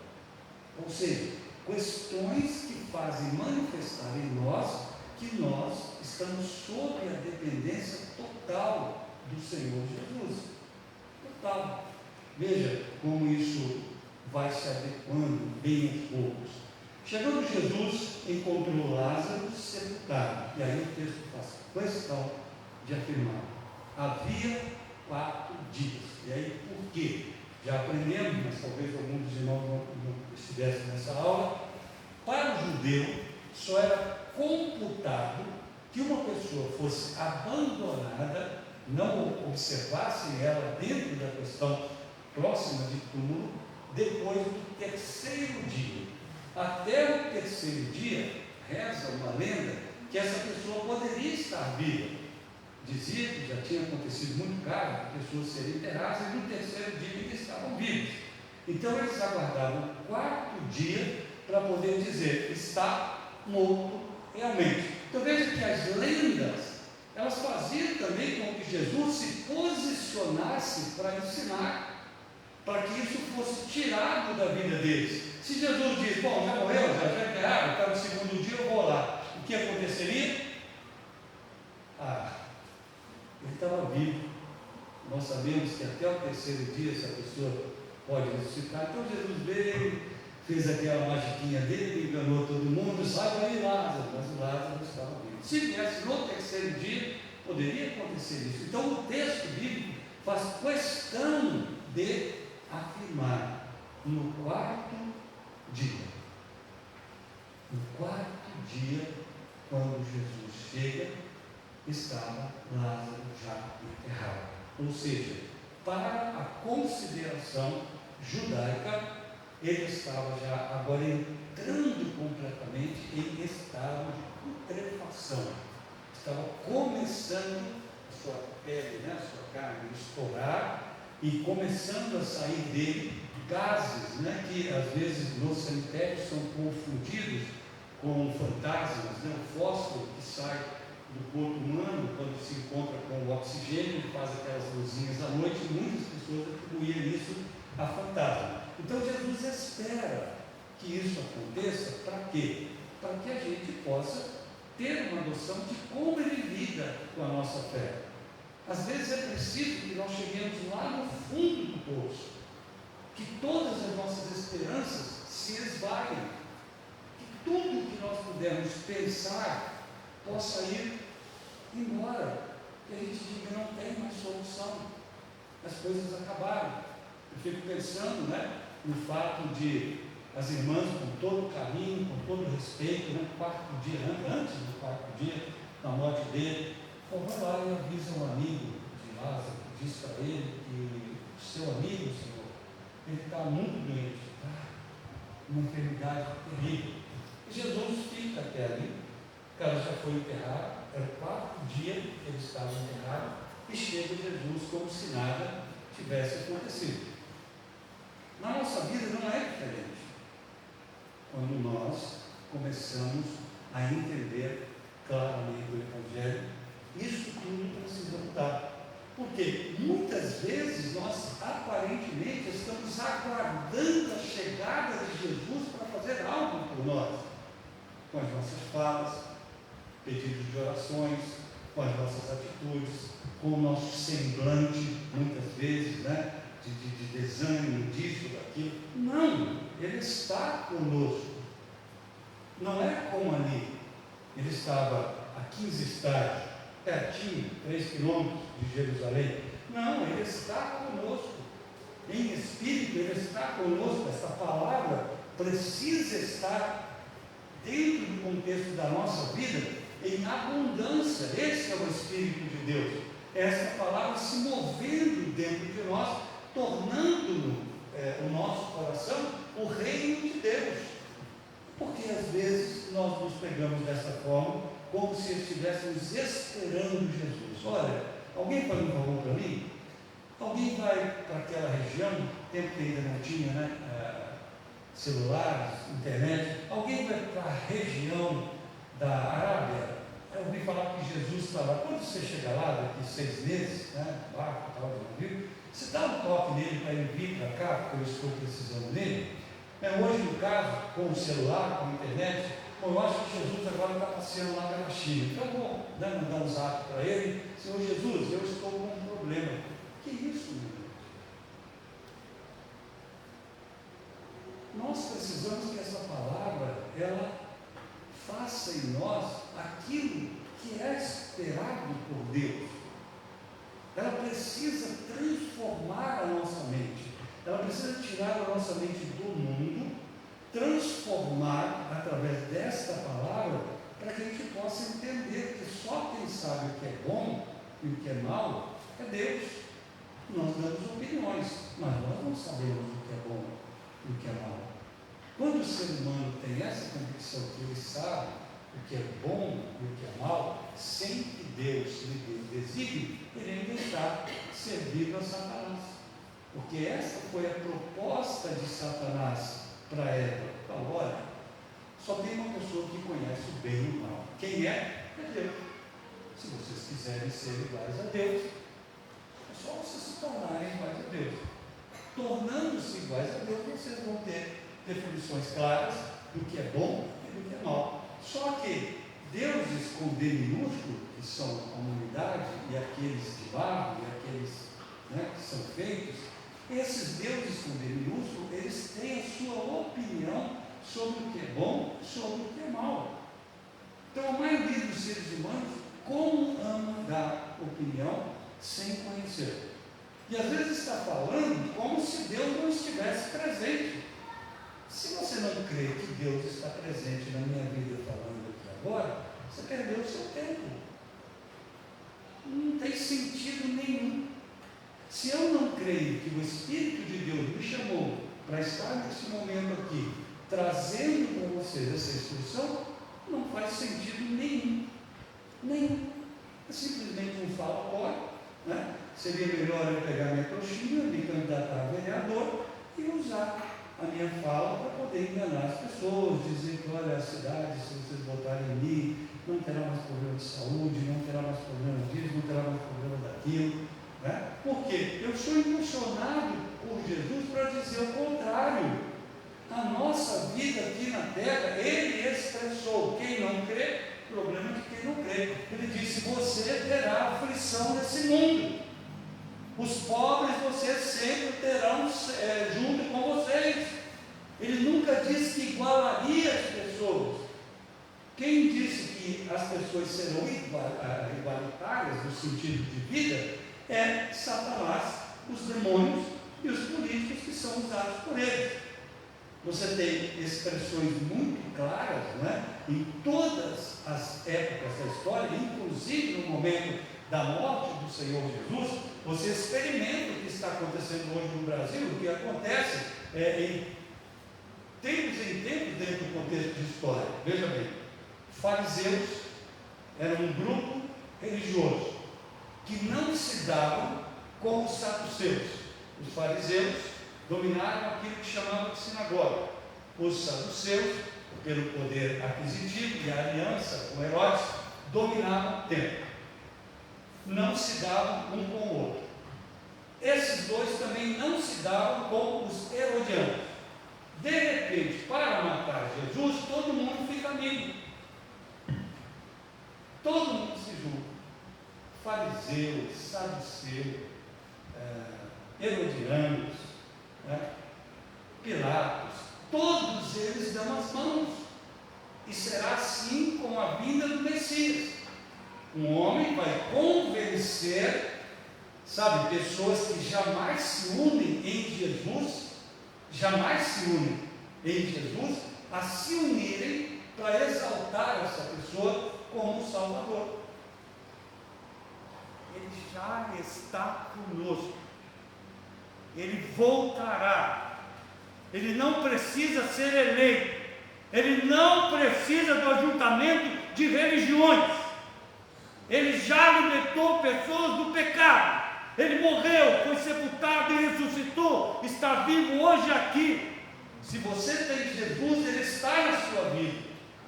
Ou seja, questões que fazem manifestar em nós que nós estamos sob a dependência total do Senhor Jesus. Total. Veja como isso vai se adequando bem aos poucos. Chegando Jesus, encontrou Lázaro sepultado. E aí o texto faz questão de afirmar: havia 4 dias. E aí por quê? já aprendemos, mas talvez alguns dos irmãos não estivessem nessa aula. Para o judeu, só era computado que uma pessoa fosse abandonada, não observassem ela dentro da questão próxima de túmulo, depois do terceiro dia. Até o terceiro dia, reza uma lenda que essa pessoa poderia estar viva. Dizia que já tinha acontecido muito caro, pessoas serem enterradas e no terceiro dia eles estavam vivos. Então eles aguardavam o quarto dia para poder dizer, está morto realmente. Então veja que as lendas, elas faziam também com que Jesus se posicionasse para ensinar, para que isso fosse tirado da vida deles. Se Jesus diz, bom, já morreu, já enterraram, está no segundo dia, eu vou lá. O que aconteceria? Ele estava vivo. Nós sabemos que até o terceiro dia essa pessoa pode ressuscitar. Então Jesus veio, fez aquela magiquinha dele, enganou todo mundo, sai daí Lázaro, mas o Lázaro estava vivo. Se viesse no terceiro dia, poderia acontecer isso. Então o texto bíblico faz questão de afirmar no quarto dia. No quarto dia, quando Jesus chega, estava Lázaro já enterrado. Ou seja, para a consideração judaica, ele estava já agora entrando completamente em estado de putrefação. Estava começando a sua pele, a sua carne estourar e começando a sair dele gases, que às vezes nos cemitérios são confundidos com fantasmas, o fósforo que sai do corpo humano, quando se encontra com o oxigênio, faz aquelas luzinhas à noite, muitas pessoas atribuíam isso a fantasma. Então Jesus espera que isso aconteça, para quê? Para que a gente possa ter uma noção de como ele lida com a nossa fé. Às vezes é preciso que nós cheguemos lá no fundo do poço, que todas as nossas esperanças se esvaiem, que tudo que nós pudermos pensar possa ir embora, que a gente diga, não tem mais solução, as coisas acabaram. Eu fico pensando no fato de as irmãs, com todo carinho, com todo respeito, quarto dia, antes do quarto dia, na morte dele, vai lá e avisa um amigo de Lázaro, diz para ele que seu amigo, Senhor, ele está muito doente, uma enfermidade terrível. E Jesus fica até ali, o cara já foi enterrado, era o quarto dia que ele estava enterrado, e chega Jesus como se nada tivesse acontecido. Na nossa vida não é diferente. Quando nós começamos a entender claramente o Evangelho, isso tudo precisa mudar. Porque muitas vezes nós aparentemente estamos aguardando a chegada de Jesus para fazer algo por nós, com as nossas falas, pedidos de orações, com as nossas atitudes, com o nosso semblante, muitas vezes, de desânimo, disso, daquilo. Não, Ele está conosco. Não é como ali. Ele estava a 15 estádios, pertinho, 3 quilômetros de Jerusalém. Não, Ele está conosco. Em espírito, Ele está conosco. Essa palavra precisa estar dentro do contexto da nossa vida em abundância. Esse é o Espírito de Deus. Essa palavra se movendo dentro de nós, tornando o nosso coração o reino de Deus. Porque às vezes nós nos pegamos dessa forma, como se estivéssemos esperando Jesus. Olha, alguém faz um favor para mim? Alguém vai para aquela região, tempo que ainda não tinha celulares, internet, alguém vai para a região da Arábia. Eu ouvi falar que Jesus está lá. Quando você chegar lá, daqui 6 meses, barco, tal, de navio, você dá um toque nele para ele vir para cá, porque eu estou precisando dele. Hoje, no caso, com o celular, com a internet, eu acho que Jesus agora está passeando lá pela China. Então, vou mandar um zap para ele. Senhor Jesus, eu estou com um problema. Que isso, meu Deus? Nós precisamos que essa palavra, ela faça em nós aquilo que é esperado por Deus. Ela precisa transformar a nossa mente. Ela precisa tirar a nossa mente do mundo, transformar através desta palavra, para que a gente possa entender que só quem sabe o que é bom e o que é mal é Deus. Nós damos opiniões, mas nós não sabemos o que é bom e o que é mal. Quando o ser humano tem essa convicção que ele sabe o que é bom e o que é mal, sem que Deus lhe designe, ele ainda está servindo a Satanás. Porque essa foi a proposta de Satanás para Eva. Falou, olha, só tem uma pessoa que conhece o bem e o mal. Quem é? É Deus. Se vocês quiserem ser iguais a Deus, é só vocês se tornarem iguais a Deus. Tornando-se iguais a Deus, vocês vão ter definições claras do que é bom e do que é mal. Só que deuses com D minúsculo, que são a humanidade, e aqueles de barro, e aqueles, que são feitos, esses deuses com D minúsculo, eles têm a sua opinião sobre o que é bom e sobre o que é mal. Então, a maioria dos seres humanos, como ama dar opinião sem conhecer? E às vezes está falando como se Deus não estivesse presente. Se você não crê que Deus está presente na minha vida falando aqui agora, você perdeu o seu tempo. Não tem sentido nenhum. Se eu não creio que o Espírito de Deus me chamou para estar nesse momento aqui, trazendo para vocês essa instrução, não faz sentido nenhum. Nenhum. Eu simplesmente não falo agora, Seria melhor eu pegar minha trouxinha, me candidatar a vereador e usar a minha fala para poder enganar as pessoas, dizer que, olha, a cidade, se vocês votarem em mim, não terá mais problema de saúde, não terá mais problema disso, não terá mais problema daquilo. Por quê? Eu sou impulsionado por Jesus para dizer o contrário. A nossa vida aqui na terra, Ele expressou. Quem não crê, problema de quem não crê. Ele disse, você terá aflição nesse mundo. Os pobres vocês sempre terão junto com vocês. Ele nunca disse que igualaria as pessoas. Quem disse que as pessoas serão igualitárias no sentido de vida é Satanás, os demônios e os políticos que são usados por eles. Você tem expressões muito claras, em todas as épocas da história, inclusive no momento da morte do Senhor Jesus. Você experimenta o que está acontecendo hoje no Brasil, o que acontece em tempos dentro do contexto de história. Veja bem, fariseus eram um grupo religioso que não se davam com os saduceus. Os fariseus dominaram aquilo que chamavam de sinagoga. Os saduceus, pelo poder aquisitivo e a aliança com Herodes, dominavam o templo. Não se davam um com o outro. Esses dois também não se davam com os herodianos. De repente, para matar Jesus, todo mundo fica amigo. Todo mundo se junta. Fariseus, saduceus, herodianos, Pilatos, todos eles dão as mãos. E será assim com a vinda do Messias. Um homem vai convencer, pessoas que jamais se unem em Jesus, a se unirem para exaltar essa pessoa como Salvador. Ele já está conosco. Ele voltará. Ele não precisa ser eleito. Ele não precisa do ajuntamento de religiões. Ele já libertou pessoas do pecado. Ele morreu, foi sepultado e ressuscitou. Está vivo hoje aqui. Se você tem Jesus, Ele está na sua vida.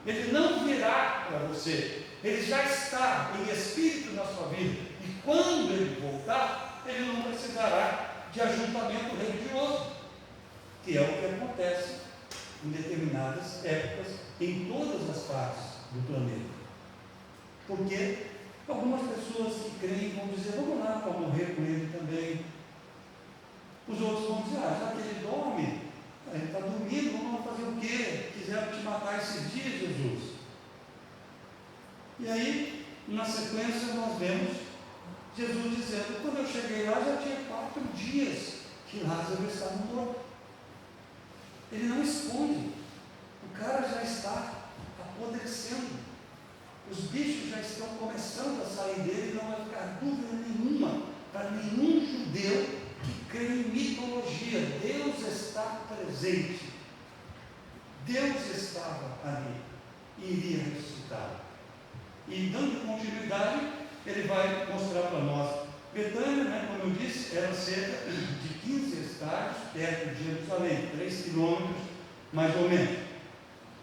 Ele não virá para você. Ele já está em espírito na sua vida. E quando Ele voltar, Ele não precisará de ajuntamento religioso, que é o que acontece em determinadas épocas, em todas as partes do planeta. Porque algumas pessoas que creem vão dizer, vamos lá para morrer com Ele também. Os outros vão dizer, já que Ele dorme, Ele está dormindo, vamos fazer o quê? Quiseram te matar esses dias, Jesus. E aí, na sequência, nós vemos Jesus dizendo, quando eu cheguei lá, já tinha 4 dias que Lázaro estava morto. Ele não esconde. O cara já está apodrecendo. Os bichos já estão começando a sair dele, e não vai ficar dúvida nenhuma para nenhum judeu que crê em mitologia. Deus está presente. Deus estava ali e iria ressuscitar. E dando continuidade, ele vai mostrar para nós. Betânia, né, como eu disse, era cerca de 15 estádios perto de Jerusalém, 3 quilômetros mais ou menos.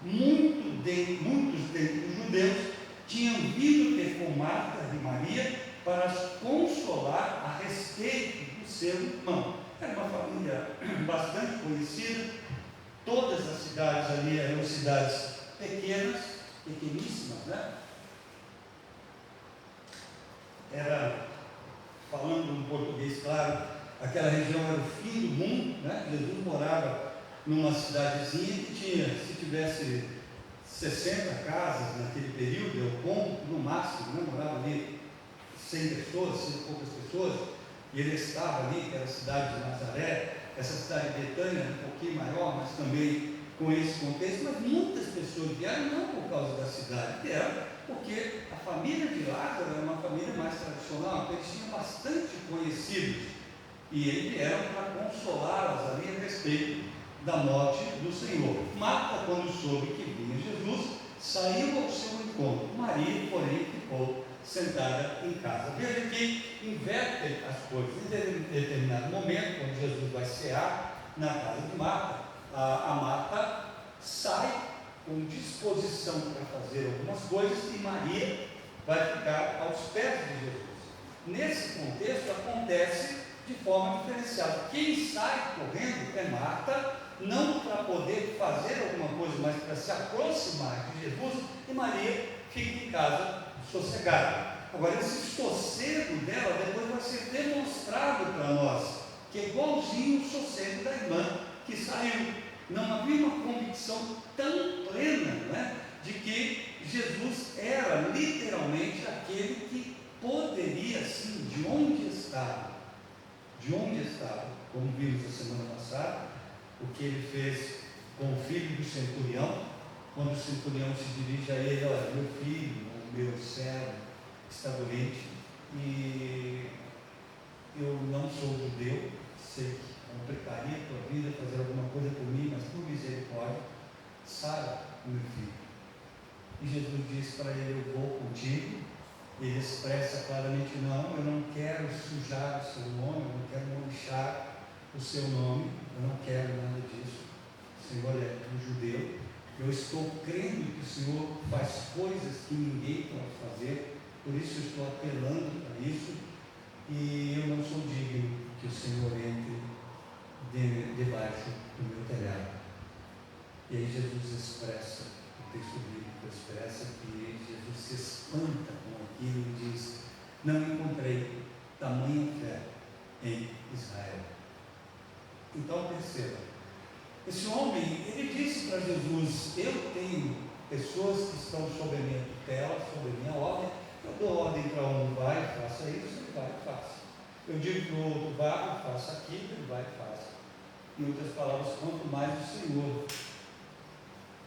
Muitos dentre os judeus tinham vindo ter com Marta e Maria para as consolar a respeito do seu irmão. Era uma família bastante conhecida. Todas as cidades ali eram cidades pequenas, pequeníssimas, né? Era, falando um português claro, aquela região era o fim do mundo, né? Jesus morava numa cidadezinha que tinha, se tivesse 60 casas naquele período, eu conto, no máximo, né? Morava ali 100 pessoas, 100 e poucas pessoas, e ele estava ali, que era a cidade de Nazaré. Essa cidade de Betânia era um pouquinho maior, mas também com esse contexto. Mas muitas pessoas vieram não por causa da cidade, vieram porque a família de Lázaro era uma família mais tradicional, então eles tinham bastante conhecidos, e eles vieram para consolá-las ali a respeito da morte do Senhor. Marta, quando soube que vinha Jesus, saiu ao seu encontro. Maria, porém, ficou sentada em casa. Veja que invertem as coisas. Em determinado momento, quando Jesus vai cear na casa de Marta, a Marta sai com disposição para fazer algumas coisas e Maria vai ficar aos pés de Jesus. Nesse contexto acontece de forma diferenciada. Quem sai correndo é Marta, não para poder fazer alguma coisa, mas para se aproximar de Jesus, e Maria fica em casa sossegada. Agora, esse sossego dela depois vai ser demonstrado para nós, que é igualzinho o sossego da irmã que saiu. Não havia uma convicção tão plena, né, de que Jesus era literalmente aquele que poderia, sim, de onde estava, como vimos na semana passada, o que ele fez com o filho do centurião, quando o centurião se dirige a ele: olha, meu filho, o meu servo está doente e eu não sou judeu, sei que complicaria a tua vida fazer alguma coisa por mim, mas por misericórdia, sara o meu filho. E Jesus diz para ele: eu vou contigo. Ele expressa claramente: não, eu não quero sujar o seu nome, eu não quero manchar o seu nome, eu não quero nada disso. O Senhor é um judeu, eu estou crendo que o Senhor faz coisas que ninguém pode fazer, por isso eu estou apelando para isso, e eu não sou digno que o Senhor entre debaixo do meu telhado. E aí Jesus expressa, o texto bíblico expressa que Jesus se espanta com aquilo e diz: não encontrei tamanha fé em Israel. Então perceba, esse homem, ele disse para Jesus: eu tenho pessoas que estão sob a minha tutela, sob a minha ordem, eu dou ordem para um: vai, faça isso, ele vai e faça. Eu digo para o outro: vá, faça aquilo, ele vai e faça. Em outras palavras, quanto mais o Senhor,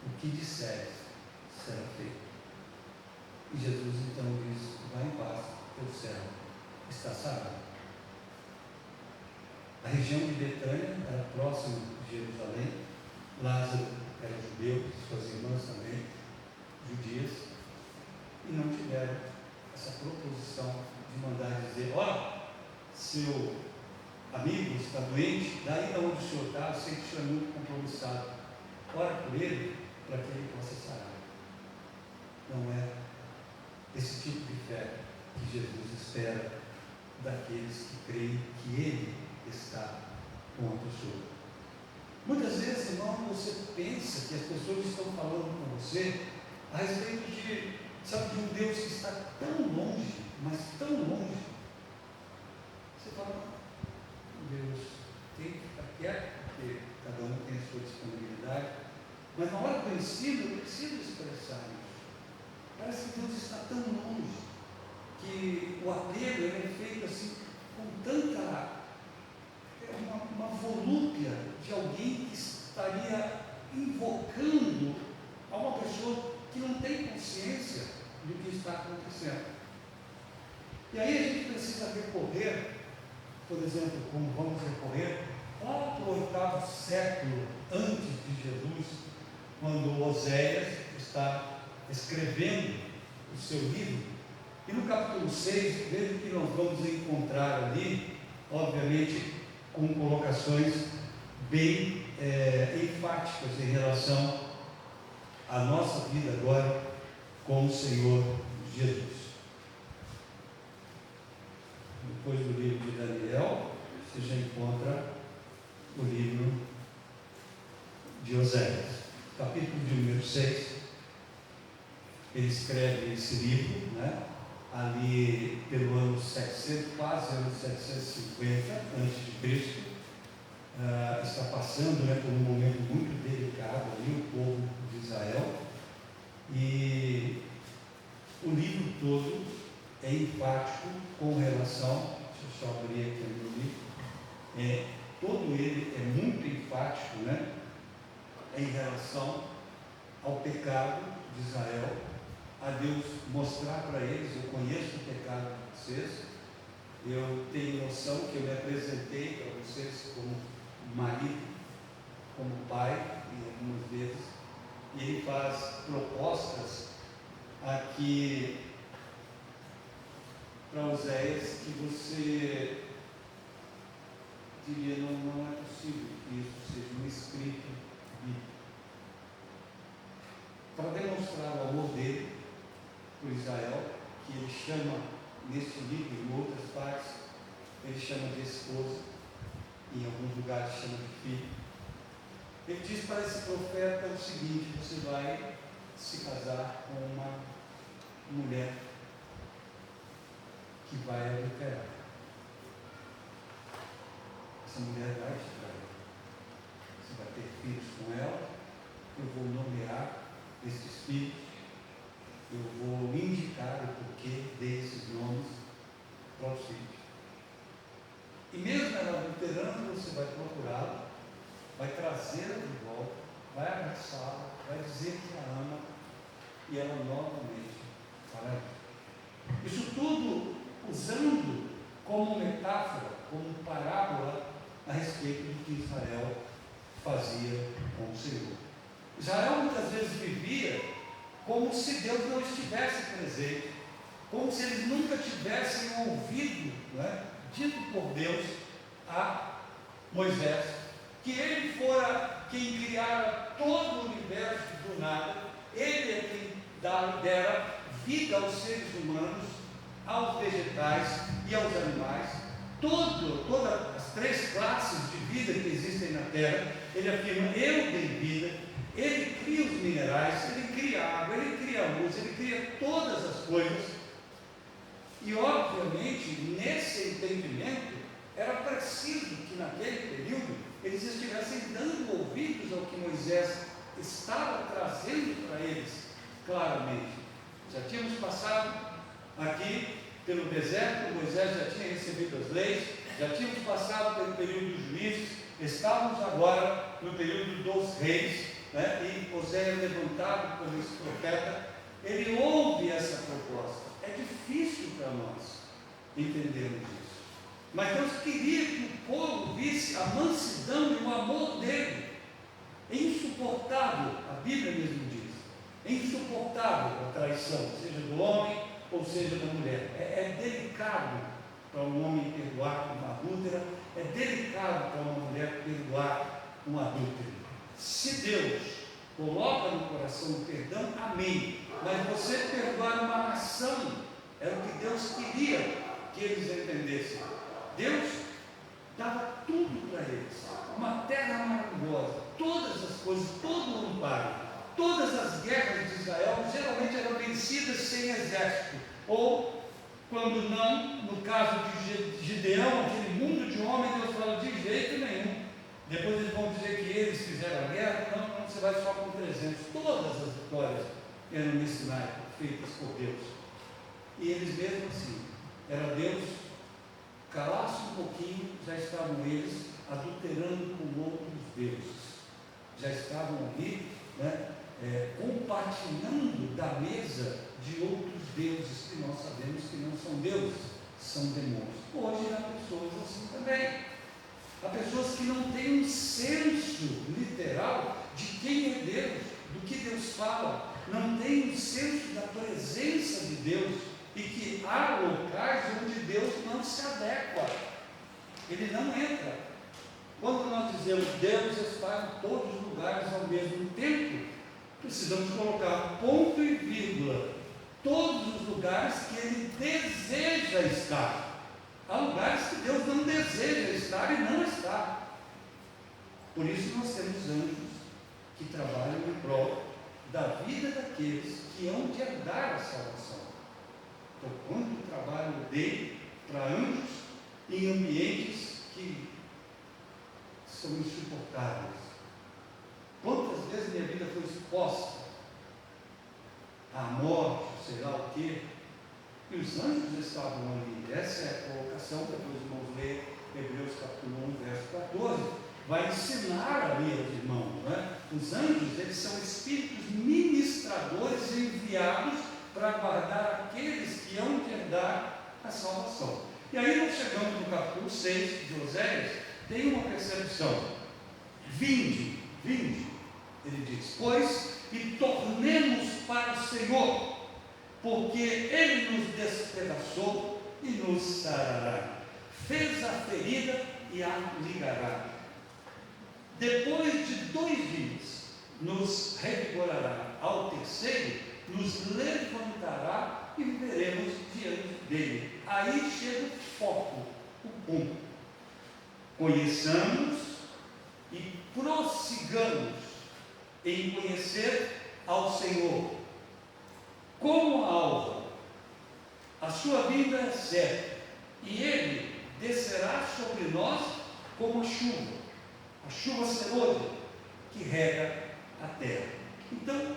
o que disseres será feito. E Jesus então diz: vai em paz, teu servo está sarado. A região de Betânia era próxima de Jerusalém. Lázaro era judeu, suas irmãs também, judias, e não tiveram essa proposição de mandar dizer: olha, seu amigo está doente, daí de onde o senhor está, eu sei que o senhor é muito compromissado, ora por ele para que ele possa sarar. Não é esse tipo de fé que Jesus espera daqueles que creem que ele está com a pessoa. Muitas vezes, irmão, você pensa que as pessoas estão falando com você a respeito de um Deus que está tão longe, mas tão longe. Você fala: Deus tem que ficar quieto, porque cada um tem a sua disponibilidade, mas na hora do ensino eu preciso expressar isso. Parece que Deus está tão longe que o apelo é feito assim com tanta uma volúpia de alguém que estaria invocando a uma pessoa que não tem consciência do que está acontecendo. E aí a gente precisa recorrer, por exemplo, como vamos recorrer, lá para o 8º século antes de Jesus, quando Oséias está escrevendo o seu livro. E no capítulo 6, veja que nós vamos encontrar ali, obviamente, com colocações bem enfáticas em relação à nossa vida agora com o Senhor Jesus. Depois do livro de Daniel, você já encontra o livro de Oséias. Capítulo de número 6, ele escreve esse livro, né? Ali pelo ano 700, quase ano 750 a.C., está passando, né, por um momento muito delicado ali, o povo de Israel, e o livro todo é enfático com relação, deixa eu só abrir aqui o meu livro, todo ele é muito enfático, né, em relação ao pecado de Israel, a Deus mostrar para eles: eu conheço o pecado de vocês, eu tenho noção que eu me apresentei para vocês como marido, como pai, e algumas vezes, e ele faz propostas aqui para Oséias que você diria: não é possível que isso seja um escrito bíblico. Para demonstrar o amor dele por Israel, que ele chama neste livro, em outras partes, ele chama de esposa, em alguns lugares chama de filho. Ele diz para esse profeta o seguinte: você vai se casar com uma mulher que vai adulterar. Essa mulher vai te trair. Você vai ter filhos com ela. Eu vou nomear esses filhos. Eu vou indicar o porquê desses nomes para os filhos. E mesmo ela adulterando, você vai procurá-la, vai trazê-la de volta, vai abraçá-la, vai dizer que a ama, e ela novamente fará isso. Isso tudo usando como metáfora, como parábola a respeito do que Israel fazia com o Senhor. Israel muitas vezes vivia como se Deus não estivesse presente, como se eles nunca tivessem ouvido, dito por Deus a Moisés, que ele fora quem criara todo o universo do nada, ele é quem dera vida aos seres humanos, aos vegetais e aos animais, todas as 3 classes de vida que existem na Terra. Ele afirma: eu dei vida. Ele cria os minerais, ele cria a água, ele cria a luz, ele cria todas as coisas. E obviamente, nesse entendimento, era preciso que naquele período eles estivessem dando ouvidos ao que Moisés estava trazendo para eles claramente. Já tínhamos passado aqui pelo deserto, Moisés já tinha recebido as leis, já tínhamos passado pelo período dos juízes, estávamos agora no período dos reis, e Oséias, levantado por esse profeta, ele ouve essa proposta. É difícil para nós entendermos isso, mas Deus queria que o povo visse a mansidão e o amor dele. É insuportável, a Bíblia mesmo diz, é insuportável a traição, seja do homem ou seja da mulher. É delicado para um homem perdoar uma adúltera, é delicado para uma mulher perdoar um adúltero. Se Deus coloca no coração o perdão, amém. Mas você perdoar uma nação, era o que Deus queria que eles entendessem. Deus dava tudo para eles, uma terra maravilhosa, todas as coisas, todo o amparo. Todas as guerras de Israel geralmente eram vencidas sem exército, ou quando não, no caso de Gideão, aquele mundo de homens, Deus fala: de jeito nenhum. Depois eles vão dizer que eles fizeram a guerra. Não, você vai só com 300. Todas as vitórias eram nesse naipe, feitas por Deus. E eles mesmo assim, era Deus, calasse um pouquinho, já estavam eles adulterando com outros deuses. Já estavam ali, né, compartilhando da mesa de outros deuses que nós sabemos que não são deuses, são demônios. Hoje há pessoas assim também. Há pessoas que não têm um senso literal de quem é Deus, do que Deus fala, não têm um senso da presença de Deus, e que há locais onde Deus não se adequa, Ele não entra. Quando nós dizemos Deus está em todos os lugares ao mesmo tempo, precisamos colocar ponto e vírgula, todos os lugares que Ele deseja estar. Há lugares que Deus não deseja estar e não está. Por isso nós temos anjos que trabalham em prol da vida daqueles que hão de herdar a salvação. Então, quanto trabalho dele para anjos em ambientes que são insuportáveis. Quantas vezes minha vida foi exposta à morte, sei lá o quê, e os anjos estavam ali. Essa é a colocação que depois os irmãos lê Hebreus capítulo 1, verso 14, vai ensinar ali aos irmãos, né? Os anjos, eles são espíritos ministradores enviados para guardar aqueles que hão de herdar a salvação. E aí nós chegamos no capítulo 6 de Oséias, tem uma percepção. Vinde, ele diz, pois, e tornemos para o Senhor, porque Ele nos despedaçou e nos sarará, fez a ferida e a ligará. Depois de 2 dias, nos revigorará, ao terceiro, nos levantará e viveremos diante dele. Aí chega o foco, o ponto. Conheçamos e prossigamos em conhecer ao Senhor. Como a alva, a sua vinda é certa, e Ele descerá sobre nós como a chuva serôdia que rega a terra. Então,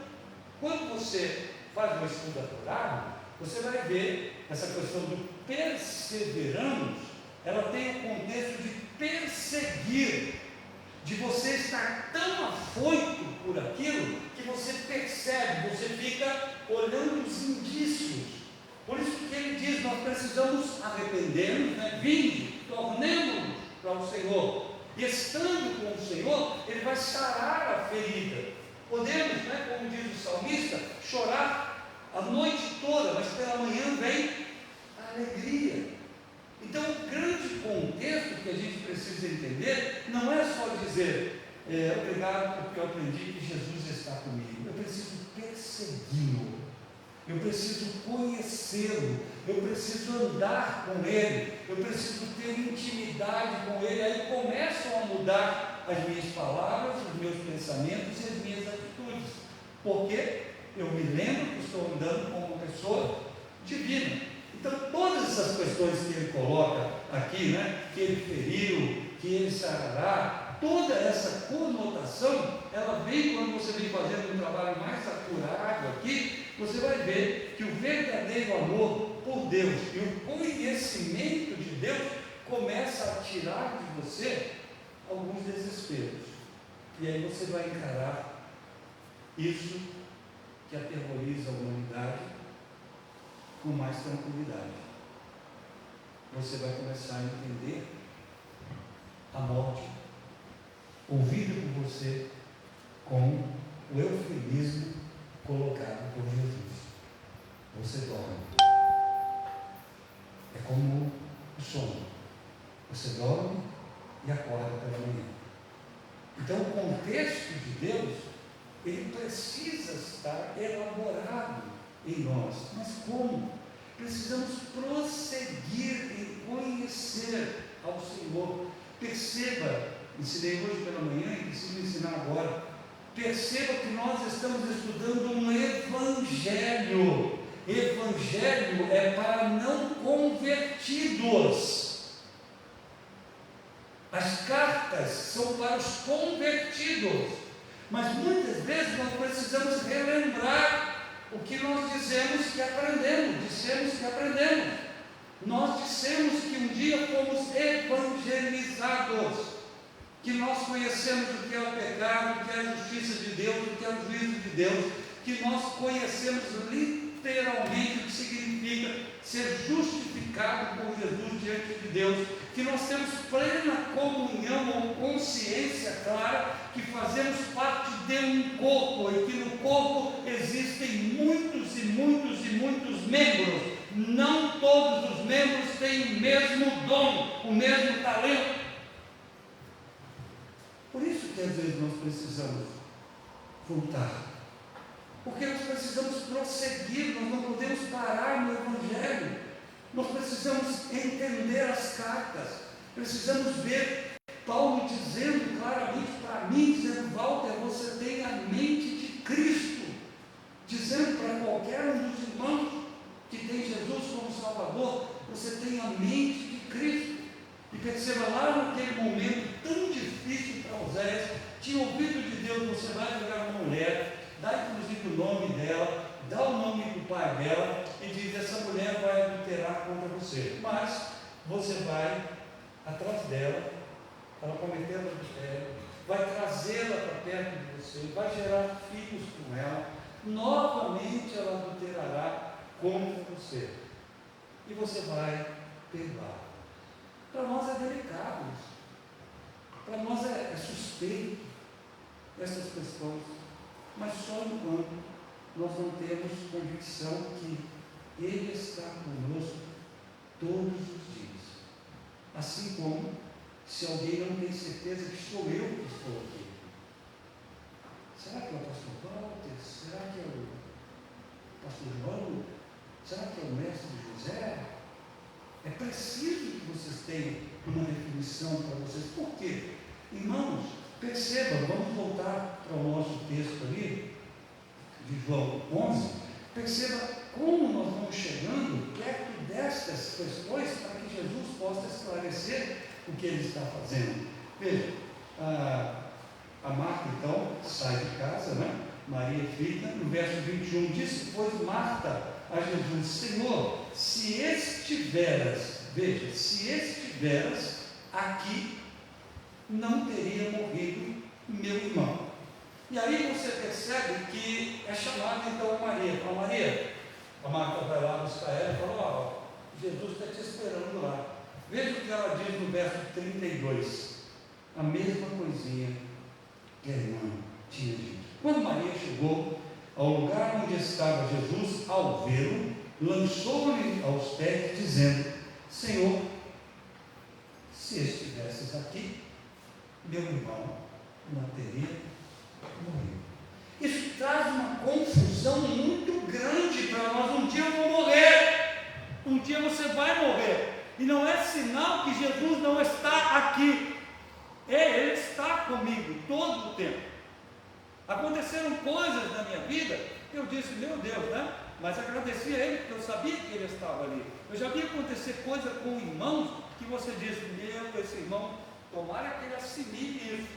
quando você faz uma estudo da Torá, você vai ver essa questão do perseveramos, ela tem o contexto de perseguir, de você estar tão afoito por aquilo que você percebe, você fica olhando os indícios. Por isso que ele diz, nós precisamos arrepender-nos, né? Vinde, tornemos-nos para o Senhor. E estando com o Senhor, Ele vai sarar a ferida. Podemos, né, como diz o salmista, chorar a noite toda, mas pela manhã vem a alegria. Então, o grande contexto que a gente precisa entender não é só dizer obrigado porque eu aprendi que Jesus está comigo. Eu preciso persegui-lo, eu preciso conhecê-lo, eu preciso andar com Ele, eu preciso ter intimidade com Ele. Aí começam a mudar as minhas palavras, os meus pensamentos e as minhas atitudes, porque eu me lembro que estou andando com uma pessoa divina. Então, todas essas questões que ele coloca aqui, né, que ele feriu, que ele sarará, toda essa conotação, ela vem quando você vem fazendo um trabalho mais acurado aqui, você vai ver que o verdadeiro amor por Deus e o conhecimento de Deus começa a tirar de você alguns desesperos. E aí você vai encarar isso que aterroriza a humanidade com mais tranquilidade. Você vai começar a entender a morte, ouvida por você, com o eufemismo colocado por Jesus. Você dorme. É como o sono. Você dorme e acorda pela manhã. Então, o contexto de Deus, ele precisa estar elaborado em nós. Mas como? Precisamos prosseguir em conhecer ao Senhor. Perceba, ensinei hoje pela manhã e preciso ensinar agora. Perceba que nós estamos estudando um evangelho. Evangelho é para não convertidos. As cartas são para os convertidos. Mas muitas vezes nós precisamos relembrar o que nós dissemos que aprendemos. Nós dissemos que um dia fomos evangelizados. que nós conhecemos o que é o pecado, o que é a justiça de Deus, o que é o juízo de Deus, que nós conhecemos literalmente o que significa ser justificado por Jesus diante de Deus, que nós temos plena comunhão ou consciência clara que fazemos parte de um corpo e que no corpo existem muitos e muitos e muitos membros. Não todos os membros têm o mesmo dom, o mesmo talento. Por isso que às vezes nós precisamos voltar. Porque nós precisamos prosseguir, nós não podemos parar no Evangelho. Nós precisamos entender as cartas. Precisamos ver Paulo dizendo claramente para mim, dizendo: Walter, você tem a mente de Cristo. Dizendo para qualquer um dos irmãos que tem Jesus como Salvador, você tem a mente de Cristo. E perceba, lá naquele momento tão difícil para Oséias, tinha ouvido de Deus: você vai pegar uma mulher, dá inclusive o nome dela, dá o nome do pai dela, e diz: essa mulher vai adulterar contra você, mas você vai atrás dela, ela cometendo adultério, vai trazê-la para perto de você, vai gerar filhos com ela, novamente ela adulterará contra você, e você vai perdoar. Para nós é delicado isso, para nós é suspeito essas questões, mas só enquanto nós não temos convicção que Ele está conosco todos os dias. Assim como, se alguém não tem certeza que sou eu que estou aqui, será que é o pastor Walter? Será que é o pastor João? Será que é o mestre José? É preciso que vocês tenham uma definição para vocês. Por quê? Irmãos, percebam, vamos voltar para o nosso texto ali, de João 11, perceba como nós vamos chegando perto destas questões para que Jesus possa esclarecer o que Ele está fazendo. Veja, a Marta então sai de casa, né? Maria fica, no verso 21 disse: pois Marta a Jesus: Senhor, se estiveras, veja, se estiveras aqui, não teria morrido meu irmão. E aí você percebe que é chamada então Maria. Fala: Maria, a Marta vai lá buscar ela e fala: ó, Jesus está te esperando lá. Veja o que ela diz no verso 32, a mesma coisinha que a irmã tinha dito. Quando Maria chegou ao lugar onde estava Jesus, ao vê-lo, lançou-lhe aos pés, dizendo: Senhor, se estivesses aqui, meu irmão não teria morrido. Isso traz uma confusão muito grande para nós. Um dia eu vou morrer, um dia você vai morrer, e não é sinal que Jesus não está aqui. Ele está comigo todo o tempo. Aconteceram coisas na minha vida, eu disse: meu Deus, né? Mas agradeci a Ele, porque eu sabia que Ele estava ali. Eu já vi acontecer coisa com irmãos que você diz: meu, esse irmão, tomara que ele assimile isso.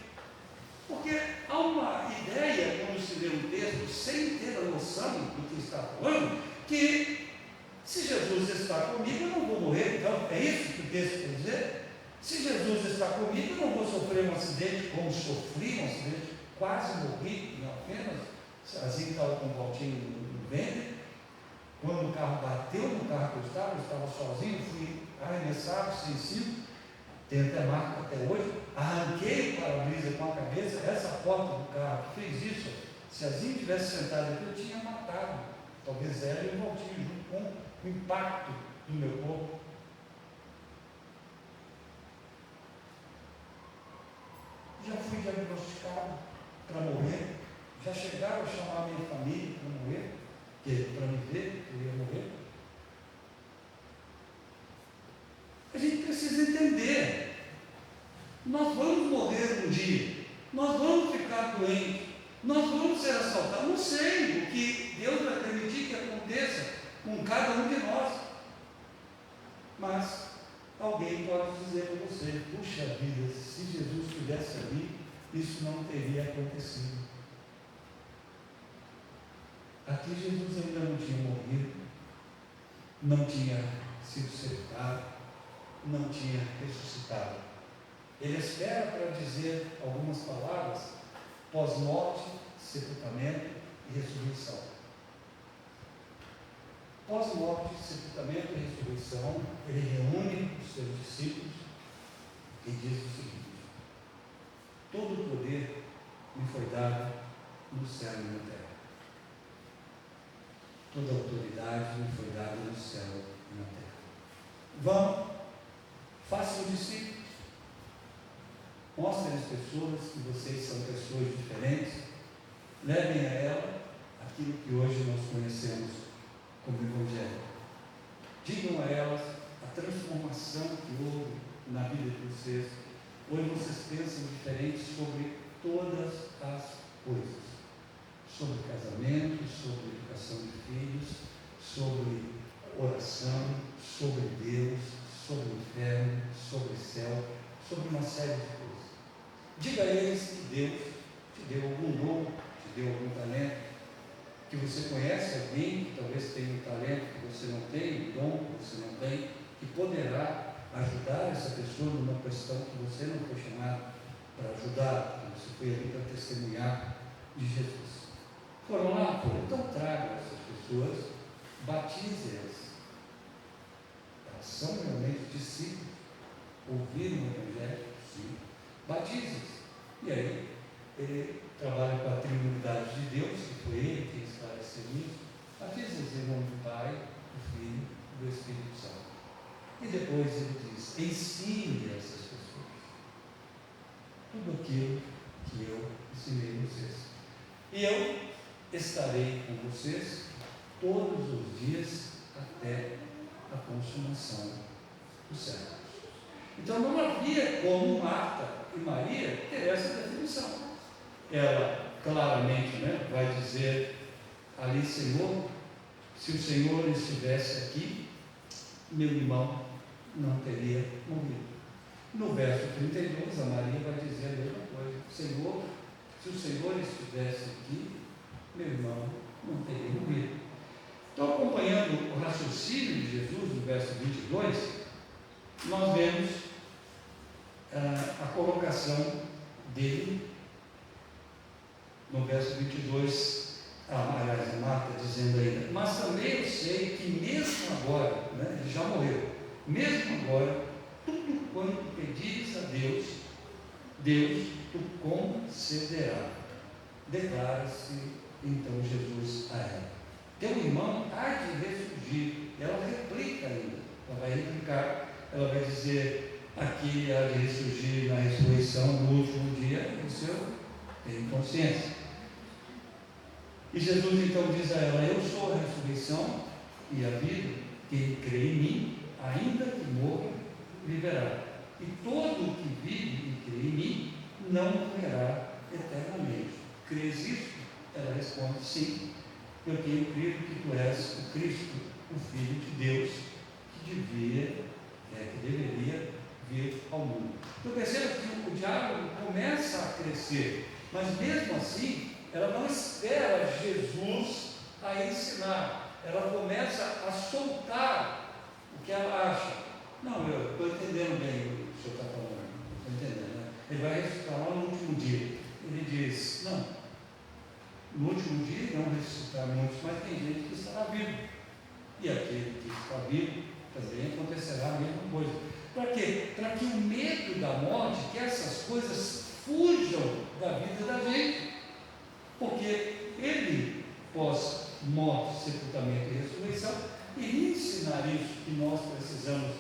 Porque há uma ideia, quando se lê um texto, sem ter a noção do que está falando, que se Jesus está comigo, eu não vou morrer. Então, é isso que o texto quer dizer? Se Jesus está comigo, eu não vou sofrer um acidente como sofri um acidente, quase morri em Alfenas, assim que estava com um voltinho no ventre. Quando o carro bateu no carro que eu estava sozinho, fui arremessado, sensível, tem até marca até hoje, arranquei o para-brisa com a cabeça. Essa porta do carro que fez isso, se a Zinha tivesse sentado aqui, eu tinha matado, talvez ela e o voltinho, junto com o impacto do meu corpo. Já fui diagnosticado para morrer, já chegaram a chamar a minha família para morrer, para me ver que eu ia morrer. A gente precisa entender, nós vamos morrer um dia, nós vamos ficar doentes, nós vamos ser assaltados. Não sei o que Deus vai permitir que aconteça com cada um de nós, mas alguém pode dizer para você: puxa vida, se Jesus estivesse ali, isso não teria acontecido. Aqui Jesus ainda não tinha morrido, não tinha sido sepultado, não tinha ressuscitado. Ele espera para dizer algumas palavras pós-morte, sepultamento e ressurreição. Pós-morte, sepultamento e ressurreição, ele reúne os seus discípulos e diz o seguinte: todo o poder me foi dado no céu e na terra. Toda a autoridade me foi dada no céu e na terra. Vão, façam discípulos. Mostrem às pessoas que vocês são pessoas diferentes. Levem a ela aquilo que hoje nós conhecemos como Evangelho. Digam a elas a transformação que houve na vida de vocês. Hoje vocês pensam diferente sobre todas as coisas. Sobre casamento, sobre educação de filhos, sobre oração, sobre Deus, sobre o inferno, sobre o céu, sobre uma série de coisas. Diga a eles que Deus te deu algum dom, te deu algum talento, que você conhece alguém que talvez tenha um talento que você não tem, um dom que você não tem, que poderá ajudar essa pessoa numa questão que você não foi chamado para ajudar, que você foi ali para testemunhar de Jesus. Foram lá? Foram. Então traga essas pessoas, batize-as. Elas são realmente discípulos, ouviram o Evangelho? Sim. Batize-as. E aí, ele trabalha com a Trindade de Deus, que foi ele quem esclareceu isso. Batize-as em nome do Pai, do Filho e do Espírito Santo. E depois ele diz: ensine essas pessoas tudo aquilo que eu ensinei a vocês. E eu estarei com vocês todos os dias até a consumação dos séculos. Então não havia como Marta e Maria ter essa definição. Ela claramente vai dizer ali: Senhor, se o Senhor estivesse aqui, meu irmão não teria morrido. No verso 32, a Maria vai dizer a mesma coisa: Senhor, se o Senhor estivesse aqui, meu irmão não teria morrido. Então, acompanhando o raciocínio de Jesus no verso 22, nós vemos a colocação dele no verso 22, aliás, a Marta dizendo ainda: mas também eu sei que mesmo agora, ele já morreu, mesmo agora, tudo quanto pedires a Deus, Deus te concederá. Declara-se então Jesus a ela: teu irmão há de ressurgir. Ela replica ainda, ela vai replicar, ela vai dizer: aqui há de ressurgir na ressurreição no último dia, o seu tem consciência. E Jesus então diz a ela: eu sou a ressurreição e a vida, quem crê em mim, ainda que morra, viverá. E todo o que vive e crê em mim não morrerá eternamente. Crês isso? Ela responde: sim, eu tenho crido que tu és o Cristo, o Filho de Deus, que deveria vir ao mundo. Então perceba que o diálogo começa a crescer, mas mesmo assim ela não espera Jesus a ensinar, ela começa a soltar o que ela acha. Não, eu estou entendendo bem o que o senhor está falando, estou entendendo, né? Ele vai ressuscitar lá no último dia. Ele diz: não, no último dia não ressuscitar muitos, mas tem gente que estará vivo. E aquele que está vivo também acontecerá a mesma coisa. Para quê? Para que o medo da morte, que essas coisas fujam da vida da gente. Porque ele, pós-morte, sepultamento e ressurreição, iria ensinar isso que nós precisamos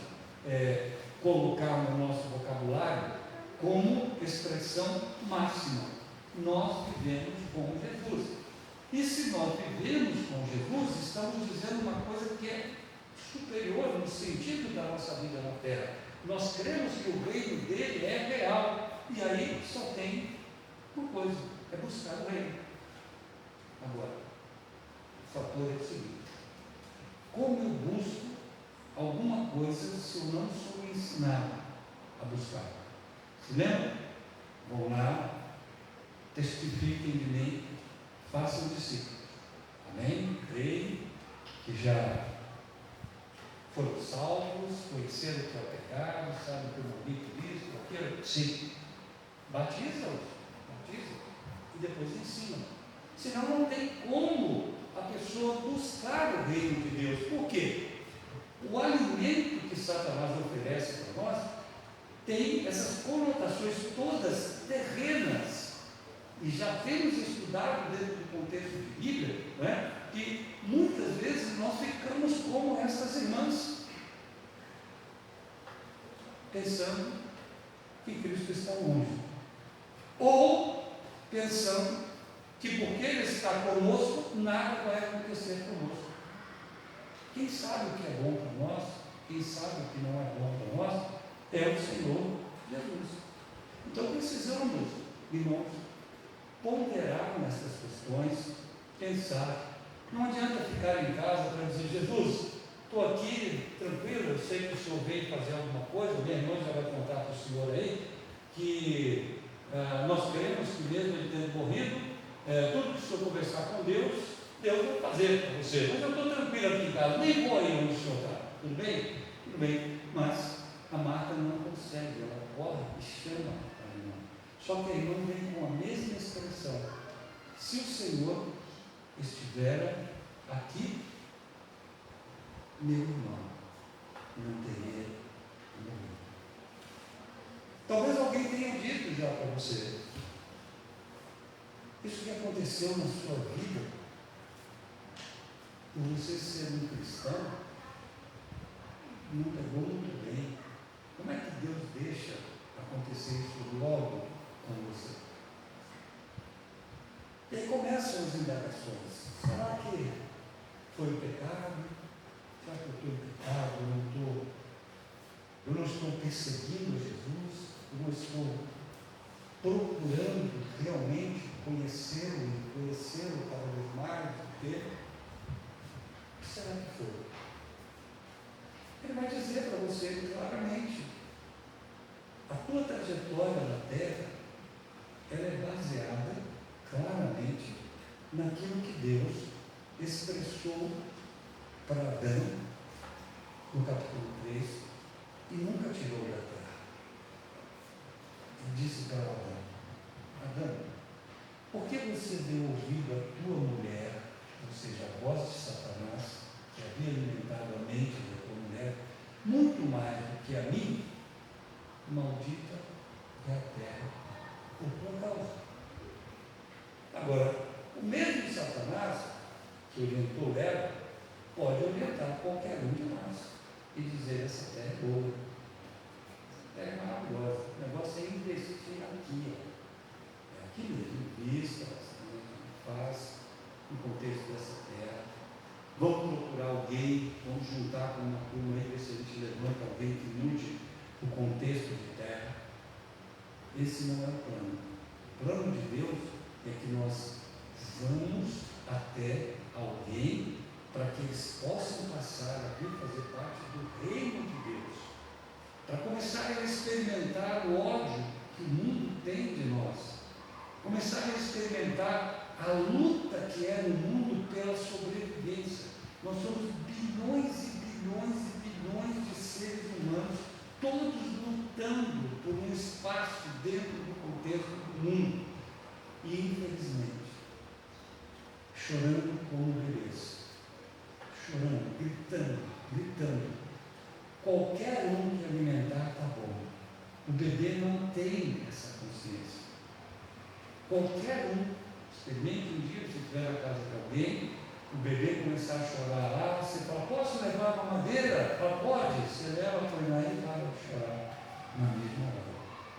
colocar no nosso vocabulário como expressão máxima. Nós vivemos com Jesus. E se nós vivemos com Jesus, estamos dizendo uma coisa que é superior no sentido da nossa vida na terra. Nós cremos que o reino dele é real. E aí só tem uma coisa: é buscar o reino. Agora, o fator é o seguinte: como eu busco alguma coisa se eu não sou ensinado a buscar? Se lembra? Vão lá, testifiquem de mim, façam discípulos. Amém? Creio que já foram salvos, conheceram o que é o pecado, sabem que o maldito isso, aquilo. Sim. Batiza-os. E depois ensina. Senão não tem como a pessoa buscar o reino de Deus. Por quê? O alimento que Satanás oferece para nós tem essas conotações todas terrenas. E já temos estudado dentro do contexto de Bíblia, não é? Que muitas vezes nós ficamos como essas irmãs, pensando que Cristo está longe, ou pensando que porque Ele está conosco, nada vai acontecer conosco. Quem sabe o que é bom para nós, quem sabe o que não é bom para nós, é o Senhor Jesus. Então precisamos, irmãos, ponderar nessas questões, pensar. Não adianta ficar em casa para dizer: Jesus, estou aqui tranquilo, eu sei que o Senhor veio fazer alguma coisa. Minha irmã já vai contar para o Senhor aí que nós queremos que mesmo Ele tendo morrido, tudo que o Senhor conversar com Deus vai fazer para você. Mas eu estou tranquilo aqui em casa, nem vou aí onde o Senhor está. Tudo bem? Tudo bem. Mas a Marta não consegue, ela corre e chama a irmã. Só que a irmã vem com a mesma expressão: se o Senhor estiver aqui, meu irmão não teria morrido. Talvez alguém tenha dito já para você: isso que aconteceu na sua vida, por você ser um cristão, não pegou muito bem. Como é que Deus deixa acontecer isso logo com você? E aí começam as indagações. Será que foi o pecado? Será que eu estou em pecado? Eu não estou perseguindo Jesus? Eu não estou procurando realmente conhecê-lo cada vez mais? O que será que foi? Ele vai dizer para você claramente: a tua trajetória na terra, ela é baseada claramente naquilo que Deus expressou para Adão no capítulo 3 e nunca tirou da terra. Ele disse para Adão: por que você deu ouvido à tua mulher, ou seja, a voz de Satanás, que havia alimentado a mente da tua mulher, muito mais do que a mim? Maldita é a terra por tua causa. Agora, o mesmo Satanás que orientou Eva pode orientar qualquer um de nós e dizer: essa terra é boa, essa terra é maravilhosa, o negócio é investir aqui, é aqui mesmo, vista, faz no contexto dessa terra. Vamos procurar alguém, vamos juntar com uma turma aí, ver se a gente levanta alguém que mude o contexto de terra. Esse não é o plano. O plano de Deus é que nós vamos até alguém para que eles possam passar a vir fazer parte do reino de Deus, para começar a experimentar o ódio que o mundo tem de nós, começar a experimentar a luta que é no mundo pela sobrevivência. Nós somos bilhões e bilhões e bilhões de seres humanos, todos lutando por um espaço dentro do contexto do mundo. E, infelizmente, chorando como bebês, chorando, gritando. Qualquer um que alimentar está bom. O bebê não tem essa consciência. Qualquer um, experimente um dia, se estiver na casa de alguém, o bebê começar a chorar lá, você fala: posso levar uma mamadeira? Fala: pode. Você leva, põe lá e para de chorar na mesma hora.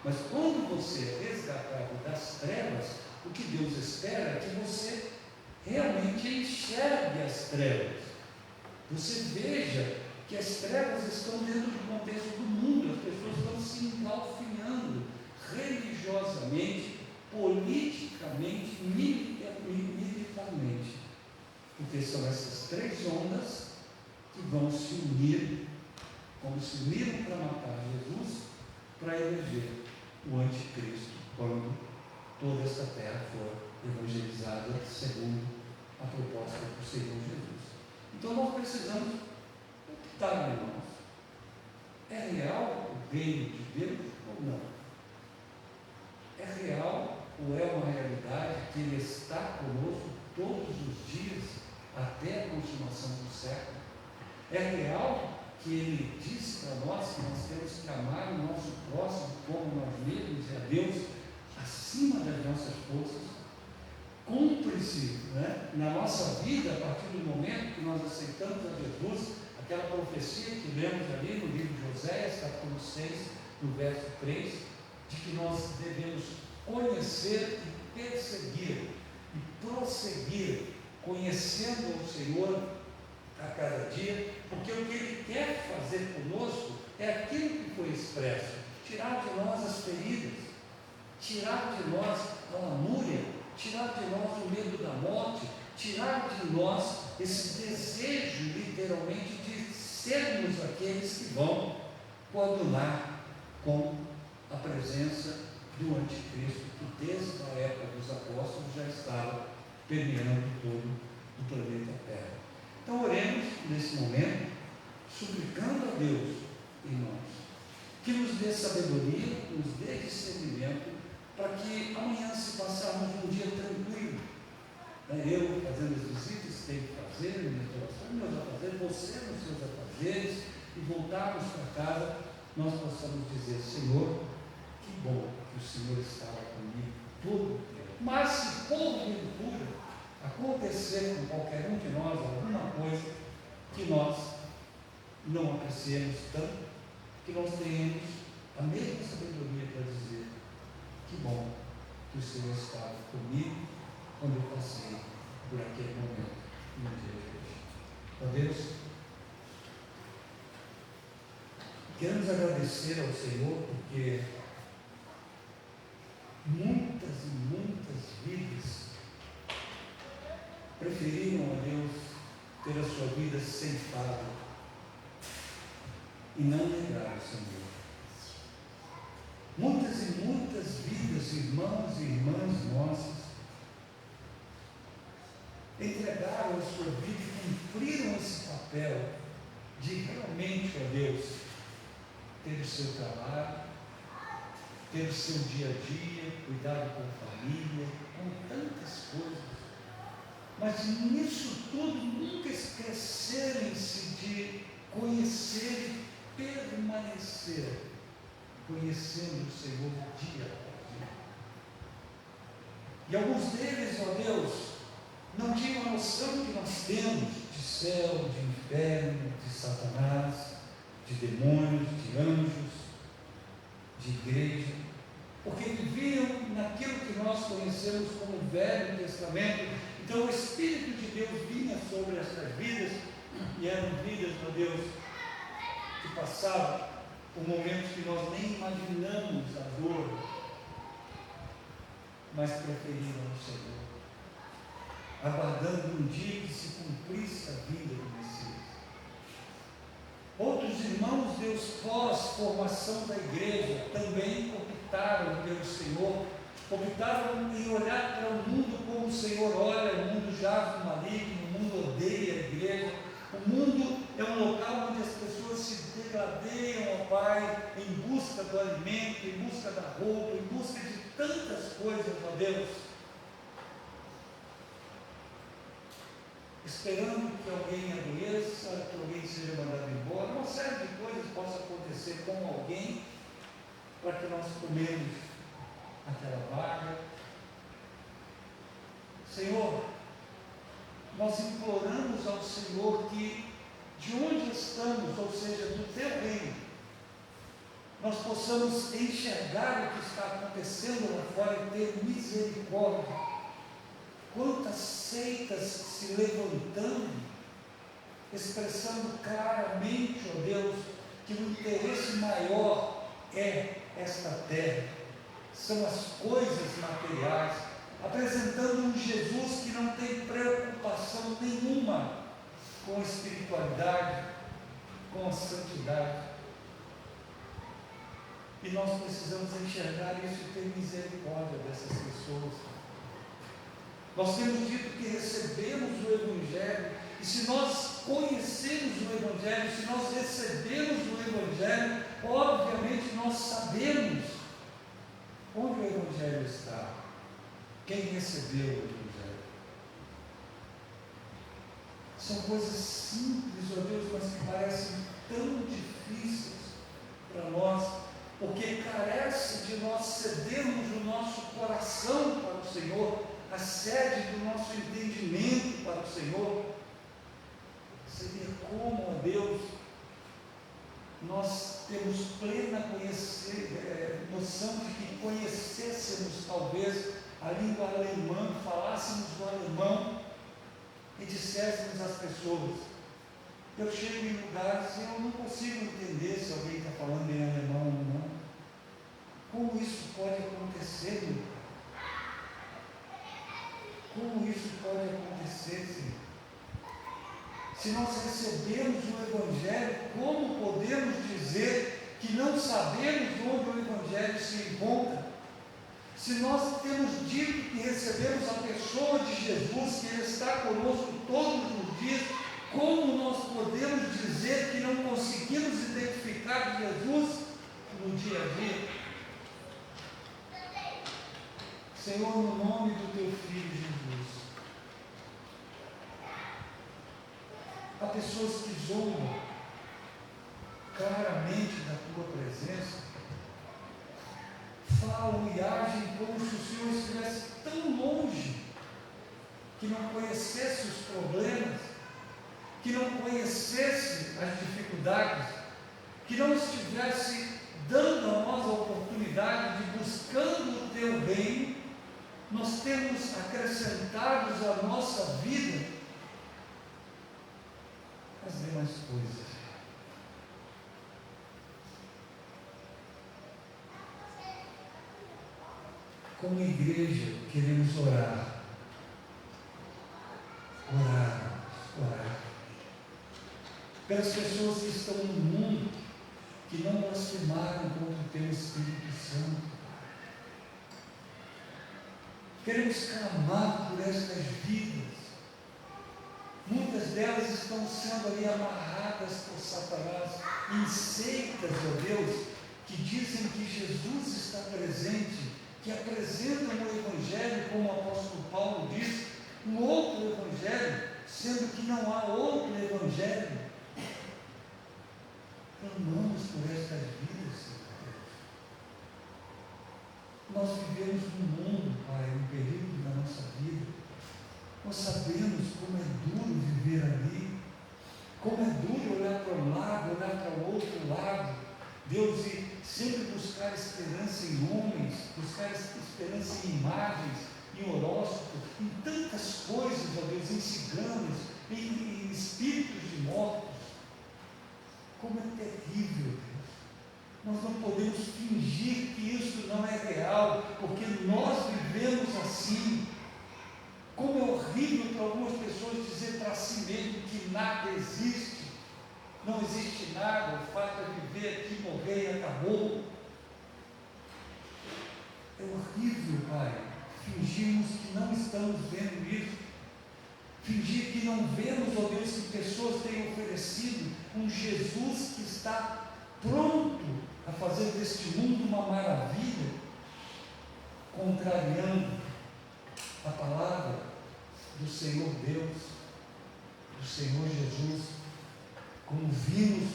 Mas quando você é resgatado das trevas, o que Deus espera é que você realmente enxergue as trevas. Você veja que as trevas estão dentro do contexto do mundo, as pessoas estão se engalfinhando religiosamente, politicamente, militarmente. Porque são essas três ondas que vão se unir, como se uniram para matar Jesus, para eleger o anticristo, quando toda esta terra for evangelizada segundo a proposta do Senhor Jesus. Então nós precisamos Tá, irmãos? É real o reino de Deus ou não? É real ou é uma realidade que Ele está conosco todos os dias até a consumação do século? É real que Ele disse para nós que nós temos que amar o nosso próximo como nós mesmos e a Deus acima das nossas forças? Cumpre-se, né, na nossa vida, a partir do momento que nós aceitamos a Jesus, aquela profecia que lemos ali no livro de Oséias, capítulo 6, no verso 3, de que nós devemos conhecer e perseguir e prosseguir, conhecendo o Senhor a cada dia, porque o que Ele quer fazer conosco é aquilo que foi expresso: tirar de nós as feridas, tirar de nós a lamúria, tirar de nós o medo da morte, tirar de nós esse desejo, literalmente, de sermos aqueles que vão coadunar com a presença do anticristo, que desde a época dos apóstolos já estava permeando todo o planeta Terra. Então oremos nesse momento, suplicando a Deus, irmãos, que nos dê sabedoria, nos dê discernimento, para que amanhã, se passarmos um dia tranquilo, eu fazendo as visitas que tenho que fazer, minhas orações, meus afazeres, você nos seus afazeres, e voltarmos para casa, nós possamos dizer: Senhor, que bom que o Senhor estava comigo todo o tempo. Mas se porventura acontecer com qualquer um de nós alguma coisa que nós não apreciemos tanto, que nós tenhamos a mesma sabedoria para dizer: que bom que o Senhor estava comigo quando eu passei por aquele momento no dia de hoje. Ó Deus, queremos agradecer ao Senhor porque muitas e muitas vidas preferiram a Deus ter a sua vida ceifada e não negar o Senhor. Muitas e muitas vidas, irmãos e irmãs nossas, entregaram a sua vida e cumpriram esse papel de realmente, ó Deus, ter o seu trabalho, ter o seu dia a dia, cuidado com a família, com tantas coisas. Mas nisso tudo nunca esquecerem-se de conhecer e permanecer conhecendo o Senhor dia após dia. E alguns deles, ó Deus, não tinham a noção que nós temos de céu, de inferno, de Satanás, de demônios, de anjos, de igreja, porque viviam naquilo que nós conhecemos como o Velho Testamento. Então o Espírito de Deus vinha sobre essas vidas, e eram vidas, ó Deus, que passavam por momentos que nós nem imaginamos a dor, mas preferiram o Senhor, aguardando um dia que se cumprisse a vinda do Messias. Outros irmãos, Deus, pós-formação da igreja, também optaram pelo Senhor, optaram em olhar para o mundo como o Senhor olha: o mundo jaz no maligno, o mundo odeia a igreja, o mundo é um local onde as pessoas se degradeiam ao Pai em busca do alimento, em busca da roupa, em busca de tantas coisas, ó Deus, esperando que alguém adoeça, que alguém seja mandado embora, uma série de coisas possa acontecer com alguém, para que nós comemos aquela vaga. Senhor, nós imploramos ao Senhor que, de onde estamos, ou seja, do Teu reino, nós possamos enxergar o que está acontecendo lá fora e ter misericórdia. Quantas seitas se levantando, expressando claramente, ó Deus, que o interesse maior é esta terra, são as coisas materiais, apresentando um Jesus que não tem preocupação nenhuma com a espiritualidade, com a santidade. E nós precisamos enxergar isso e ter misericórdia dessas pessoas. Nós temos dito que recebemos o Evangelho, e se nós conhecemos o Evangelho, Evangelho, se nós recebemos o Evangelho, obviamente nós sabemos onde o Evangelho está, quem recebeu o Evangelho. São coisas simples, ó Deus, mas que parecem tão difíceis para nós, porque carece de nós cedermos o nosso coração para o Senhor, a sede do nosso entendimento para o Senhor. Seria como, ó Deus, nós temos plena noção de que conhecêssemos talvez a língua alemã, falássemos o alemão e disséssemos às pessoas. Eu chego em lugares e eu não consigo entender se alguém está falando em alemão ou não. Como isso pode acontecer, meu Pai? Como isso pode acontecer, Senhor? Se nós recebemos o Evangelho, como podemos dizer que não sabemos onde o Evangelho se encontra? Se nós temos dito que recebemos a pessoa de Jesus, que Ele está conosco todos os dias, como nós podemos dizer que não conseguimos identificar Jesus no dia a dia? Senhor, no nome do Teu Filho Jesus, há pessoas que zombam claramente da Tua presença, falam e agem como se o Senhor estivesse tão longe, que não conhecesse os problemas, que não conhecesse as dificuldades, que não estivesse dando a nós a oportunidade de, buscando o Teu reino, nós temos acrescentados à nossa vida as demais coisas. Como igreja, queremos orar, pelas pessoas que estão no mundo, que não blasfemaram contra o Teu Espírito Santo. Queremos clamar por estas vidas. Muitas delas estão sendo ali amarradas por Satanás em seitas, ó Deus, que dizem que Jesus está presente, que apresentam o Evangelho, como o apóstolo Paulo diz, um outro Evangelho, sendo que não há outro Evangelho. Clamamos por estas vidas, Senhor Deus. Nós vivemos num mundo, Pai, um período da nossa vida. Nós sabemos como é duro viver ali, como é duro olhar para um lado, olhar para o outro lado, Deus, e sempre buscar esperança em homens, buscar esperança em imagens, em horóscopos, em tantas coisas, ó Deus, em ciganos, em espíritos de mortos. Como é terrível, Deus. Nós não podemos fingir que isso não é real, porque nós vivemos assim. Como é horrível para algumas pessoas dizer para si mesmo que nada existe. Não existe nada, o fato é viver aqui, morrer e acabou. É horrível, Pai, fingirmos que não estamos vendo isso. Fingir que não vemos, ó Deus, que pessoas têm oferecido um Jesus que está pronto a fazer deste mundo uma maravilha, contrariando a palavra do Senhor Deus, do Senhor Jesus, como vimos,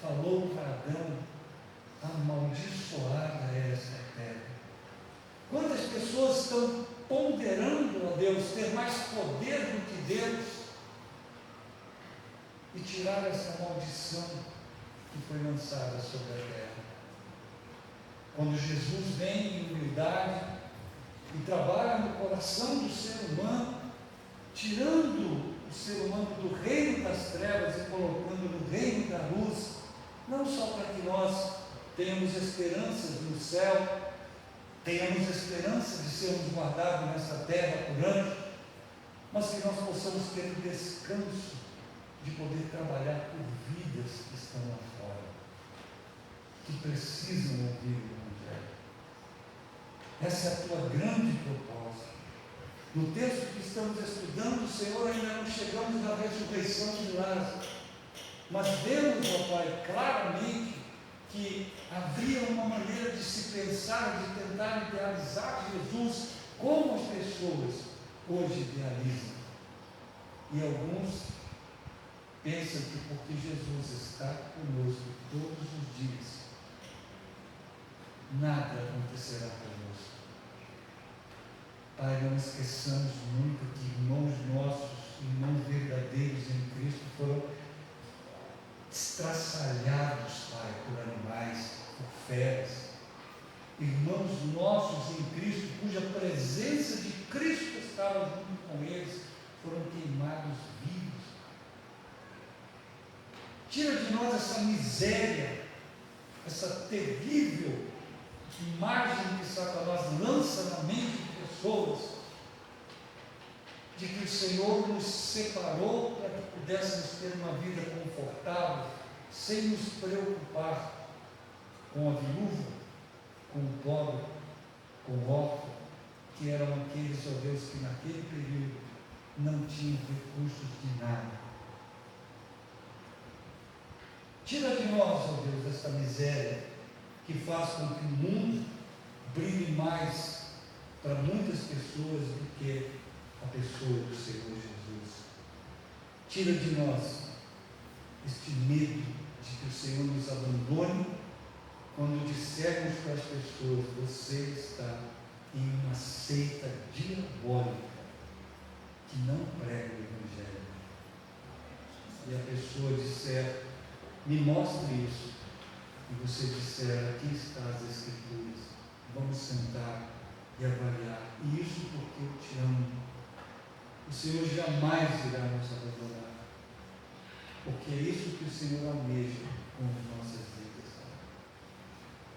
falou para Adão: amaldiçoada é esta terra. Quantas pessoas estão ponderando a Deus ter mais poder do que Deus e tirar essa maldição que foi lançada sobre a terra? Quando Jesus vem em humildade e trabalha no coração do ser humano, tirando o ser humano do reino das trevas e colocando no reino da luz, não só para que nós tenhamos esperanças no céu, tenhamos esperança de sermos guardados nessa terra por anos, mas que nós possamos ter o descanso de poder trabalhar por vidas que estão lá fora, que precisam ouvir o Evangelho. Essa é a tua grande proposta. No texto que estamos estudando, Senhor, ainda não chegamos na ressurreição de Lázaro. Mas vemos, ó Pai, claramente que havia uma maneira de se pensar, de tentar idealizar Jesus como as pessoas hoje idealizam. E alguns pensam que porque Jesus está conosco todos os dias, nada acontecerá conosco. Pai, não esqueçamos nunca que irmãos nossos, irmãos verdadeiros em Cristo, foram estraçalhados, Pai, por animais, por feras. Irmãos nossos em Cristo, cuja presença de Cristo estava junto com eles, foram queimados vivos. Tira de nós essa miséria, essa terrível imagem que Satanás lança na mente de pessoas, de que o Senhor nos separou para que pudéssemos ter uma vida confortável, sem nos preocupar com a viúva, com o pobre, com o órfão, que eram aqueles, ó Deus, que naquele período não tinham recursos de nada. Tira de nós, ó Deus, esta miséria que faz com que o mundo brilhe mais para muitas pessoas do que a pessoa do Senhor Jesus. Tira de nós este medo de que o Senhor nos abandone quando dissermos para as pessoas: você está em uma seita diabólica que não prega o Evangelho. E a pessoa disser: me mostre isso. E você disser: aqui está as Escrituras, vamos sentar e avaliar. E isso porque eu te amo. O Senhor jamais irá nos abandonar, porque é isso que o Senhor almeja com as nossas vidas.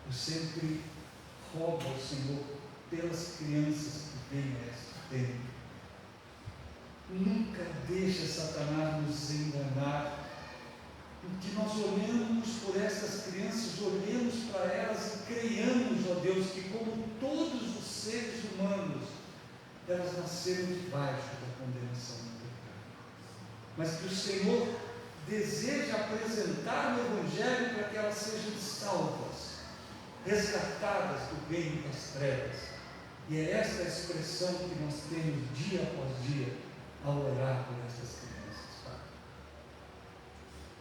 Eu sempre rogo ao Senhor pelas crianças que vêm a este tempo. Nunca deixe Satanás nos enganar. Que nós olhamos por essas crianças, olhemos para elas e creiamos, ó Deus, que como todos os seres humanos, elas nasceram debaixo da condenação do pecado. Mas que o Senhor deseja apresentar o Evangelho para que elas sejam salvas, resgatadas do reino das trevas. E é esta a expressão que nós temos dia após dia ao orar por essas crianças.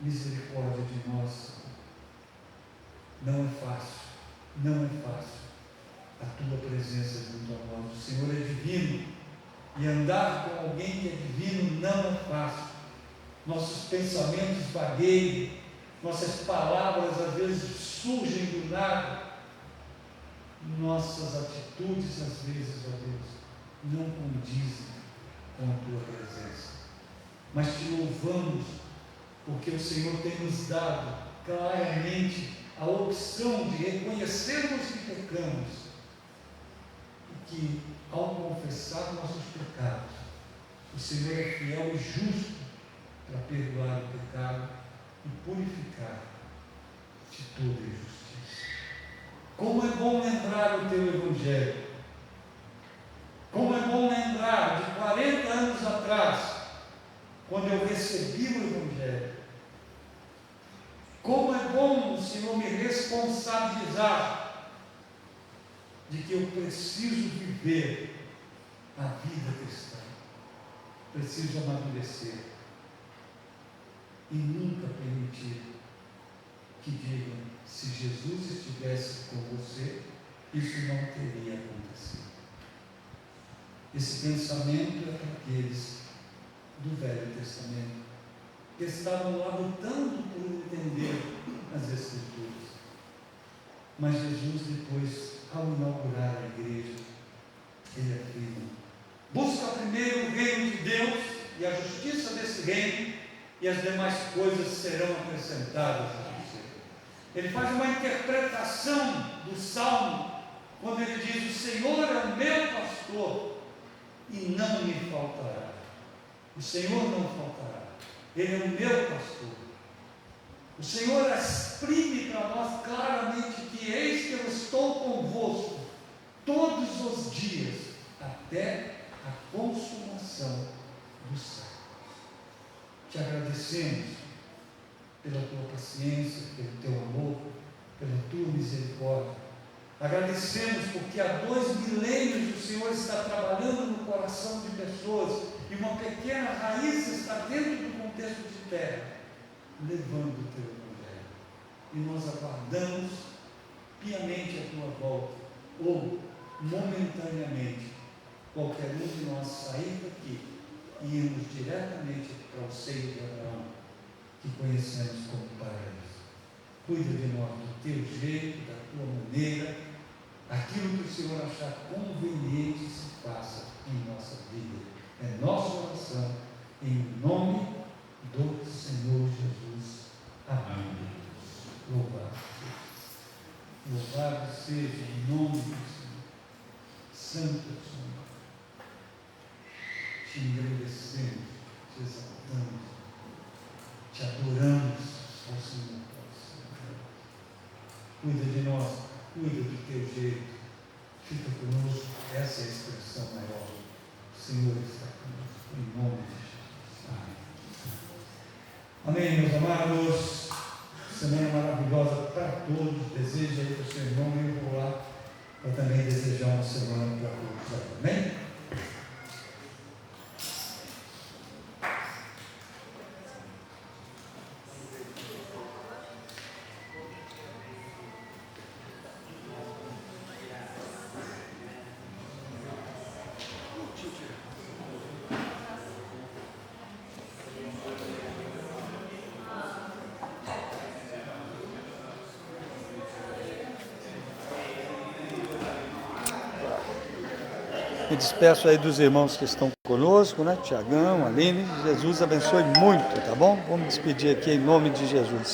Misericórdia de nós. Não é fácil, não é fácil a tua presença junto a nós. O Senhor é divino e andar com alguém que é divino não é fácil. Nossos pensamentos vagueiam, nossas palavras às vezes surgem do nada, nossas atitudes às vezes, ó Deus, não condizem com a tua presença. Mas te louvamos porque o Senhor tem nos dado claramente a opção de reconhecermos que pecamos e que, ao confessar nossos pecados, o Senhor é fiel e justo para perdoar o pecado e purificar de toda injustiça. Como é bom lembrar o teu Evangelho. Como é bom lembrar de 40 anos atrás, quando eu recebi o Evangelho. Como é bom o Senhor me responsabilizar de que eu preciso viver a vida cristã. Preciso amadurecer. E nunca permitir que digam: se Jesus estivesse com você, isso não teria acontecido. Esse pensamento é para aqueles do Velho Testamento que estavam lá lutando por entender as Escrituras. Mas Jesus, depois, ao inaugurar a igreja, ele afirma: busca primeiro o reino de Deus e a justiça desse reino, e as demais coisas serão acrescentadas a você. Ele faz uma interpretação do Salmo, quando ele diz: o Senhor é o meu pastor e não me faltará. O Senhor não faltará. Ele é o meu pastor. O Senhor exprime para nós claramente que eis que eu estou convosco todos os dias, até a consumação do século. Te agradecemos pela tua paciência, pelo teu amor, pela tua misericórdia. Agradecemos porque há 2 milênios o Senhor está trabalhando no coração de pessoas e uma pequena raiz está dentro do contexto de terra, levando o teu Evangelho. E nós aguardamos piamente a tua volta, ou momentaneamente, qualquer um de nós sair daqui e irmos diretamente para o seio de Abraão, que conhecemos como paraíso. Cuida de nós do teu jeito, da tua maneira, aquilo que o Senhor achar conveniente se faça em nossa vida. É nossa oração, em nome do Senhor Jesus. Amém. Louvado seja. Louvado seja em nome do Senhor. Santo é o Senhor. Te engrandecemos, te exaltamos, te adoramos ao Senhor. Cuida de nós, cuida do teu jeito, fica conosco, essa é a expressão maior. O Senhor está conosco, em nome de Jesus. Amém. Amém, meus amados. Semana maravilhosa para todos. Desejo aí para o seu irmão, eu vou lá para também desejar uma semana para todos. Amém? Me despeço aí dos irmãos que estão conosco, né? Tiagão, Aline, Jesus abençoe muito, tá bom? Vamos despedir aqui em nome de Jesus.